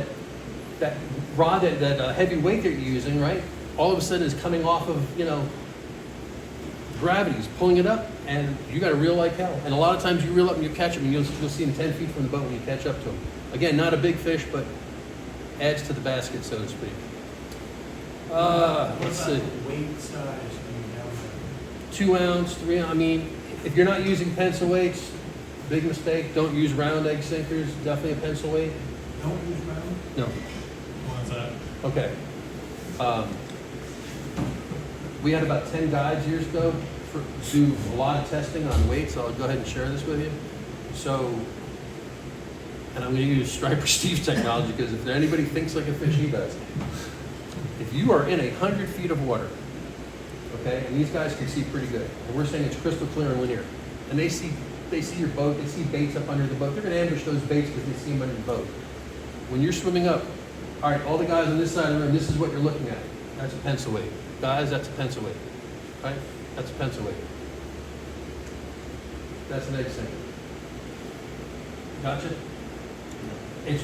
[SPEAKER 1] That rod, that heavy weight that you're using, right? All of a sudden is coming off of, you know, gravity's pulling it up, and you got to reel like hell. And a lot of times you reel up and you catch them, and you'll see them 10 feet from the boat when you catch up to them. Again, not a big fish, but adds to the basket, so to speak. Let's see.
[SPEAKER 5] Weight size,
[SPEAKER 1] 2 ounce, 3 ounce. I mean, if you're not using pencil weights, big mistake. Don't use round egg sinkers. Definitely a pencil weight.
[SPEAKER 5] don't use round?
[SPEAKER 1] No.
[SPEAKER 3] Why's that?
[SPEAKER 1] Okay. We had about 10 guides years ago do a lot of testing on weights. I'll go ahead and share this with you. So, and I'm going to use Striper Steve's technology because if anybody thinks like a fish, he does. If you are in 100 feet of water, okay, and these guys can see pretty good, and we're saying it's crystal clear and linear, and they see your boat, they see baits up under the boat, they're going to ambush those baits because they see them under the boat. When you're swimming up, all right, all the guys on this side of the room, this is what you're looking at. That's a pencil weight. Guys, that's a pencil weight. Right? That's a pencil weight. That's an egg sinker. Gotcha? It's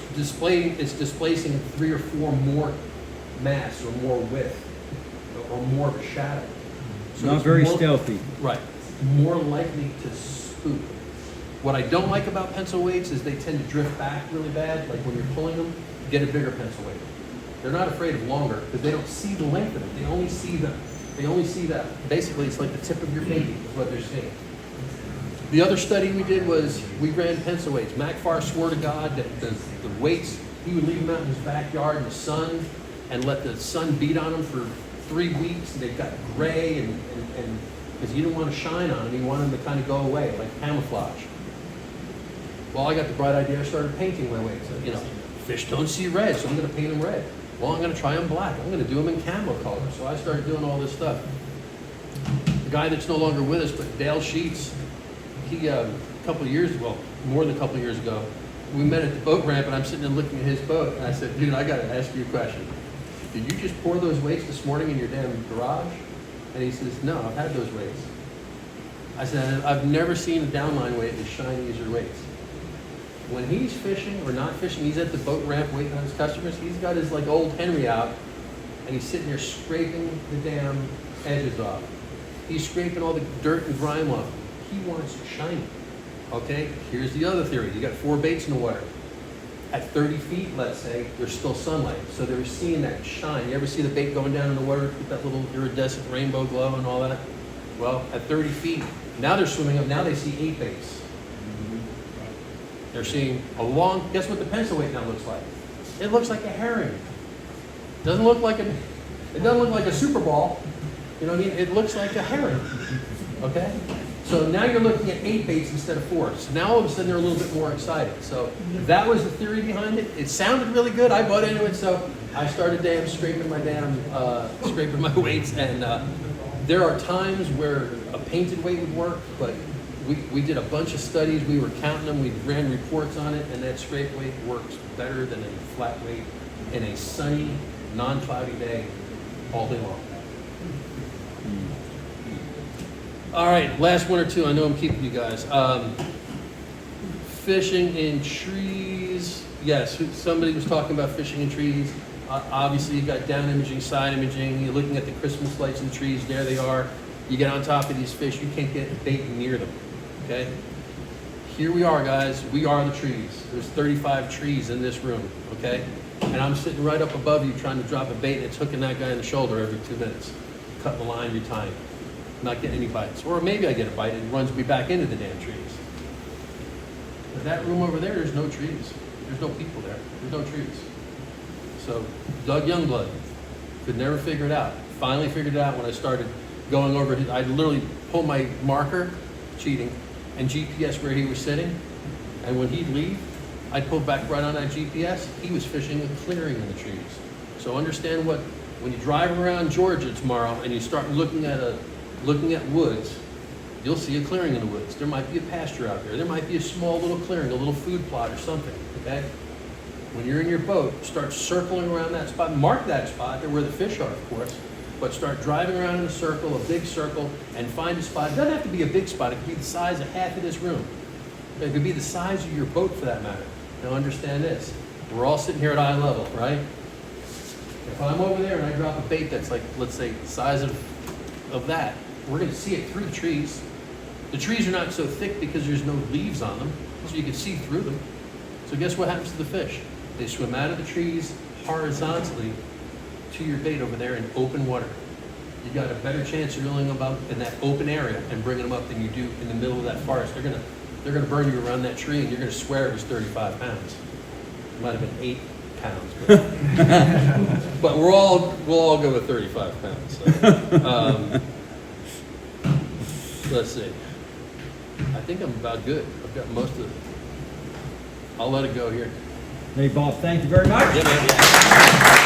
[SPEAKER 1] displacing 3 or 4 more mass or more width or more of a shadow. So
[SPEAKER 4] Not
[SPEAKER 1] it's
[SPEAKER 4] very
[SPEAKER 1] more,
[SPEAKER 4] stealthy.
[SPEAKER 1] Right. More likely to spook. What I don't like about pencil weights is they tend to drift back really bad. Like when you're pulling them, get a bigger pencil weight. They're not afraid of longer because they don't see the length of it. They only see that. Basically, it's like the tip of your pinky is what they're seeing. The other study we did was we ran pencil weights. Mac Farr swore to God that the weights, he would leave them out in his backyard in the sun, and let the sun beat on them for 3 weeks. And they've got gray and because you didn't want to shine on them, you wanted them to kind of go away, like camouflage. Well, I got the bright idea, I started painting my weights. You know, fish don't see red, so I'm going to paint them red. Well, I'm going to try them black. I'm going to do them in camo color. So I started doing all this stuff. The guy that's no longer with us, but Dale Sheets, he, a couple of years, well, more than a couple of years ago, we met at the boat ramp, and I'm sitting there looking at his boat, and I said, dude, I got to ask you a question. Did you just pour those weights this morning in your damn garage? And he says, no, I've had those weights. I said, I've never seen a downline weight as shiny as your weights. When he's fishing or not fishing, he's at the boat ramp waiting on his customers, he's got his like old Henry out, and he's sitting there scraping the damn edges off. He's scraping all the dirt and grime off. He wants it shiny. Okay, here's the other theory. You got 4 baits in the water. At 30 feet, let's say, there's still sunlight. So they're seeing that shine. You ever see the bait going down in the water with that little iridescent rainbow glow and all that? Well, at 30 feet, now they're swimming up. Now they see 8 baits. They're seeing a long, guess what the pencil weight now looks like? It looks like a herring. It doesn't look like a Super Ball. You know what I mean? It looks like a herring. Okay? So now you're looking at 8 baits instead of 4. So now all of a sudden they're a little bit more excited. So that was the theory behind it. It sounded really good. I bought into it. So I started scraping my weights. And there are times where a painted weight would work, but we did a bunch of studies. We were counting them. We ran reports on it, and that scrape weight works better than a flat weight in a sunny, non-cloudy day all day long. All right, last one or two. I know I'm keeping you guys. Fishing in trees. Yes, somebody was talking about fishing in trees. Obviously, you got down imaging, side imaging. You're looking at the Christmas lights in the trees. There they are. You get on top of these fish. You can't get bait near them. Okay? Here we are, guys. We are the trees. There's 35 trees in this room. Okay? And I'm sitting right up above you trying to drop a bait, and it's hooking that guy in the shoulder every 2 minutes. Cutting the line, retying. Not getting any bites. Or maybe I get a bite and it runs me back into the damn trees. But that room over there, there's no trees. There's no people there. There's no trees. So Doug Youngblood could never figure it out. Finally figured it out when I started going over it. I literally pulled my marker, cheating, and GPS where he was sitting. And when he'd leave, I'd pull back right on that GPS. He was fishing a clearing in the trees. So understand when you drive around Georgia tomorrow and you start looking at woods, you'll see a clearing in the woods. There might be a pasture out there. There might be a small little clearing, a little food plot or something, okay? When you're in your boat, start circling around that spot. Mark that spot. They're where the fish are, of course. But start driving around in a circle, a big circle, and find a spot. It doesn't have to be a big spot. It could be the size of half of this room. It could be the size of your boat, for that matter. Now understand this. We're all sitting here at eye level, right? If I'm over there and I drop a bait that's like, let's say, the size of that, we're going to see it through the trees. The trees are not so thick because there's no leaves on them, so you can see through them. So guess what happens to the fish? They swim out of the trees horizontally to your bait over there in open water. You got a better chance of reeling them up in that open area and bringing them up than you do in the middle of that forest. They're gonna burn you around that tree, and you're gonna swear it was 35 pounds. It might have been 8 pounds, but we'll all go with 35 pounds. So. Let's see. I think I'm about good. I've got most of it. I'll let it go here.
[SPEAKER 4] Hey, Bob, thank you very much.
[SPEAKER 1] Yeah, man.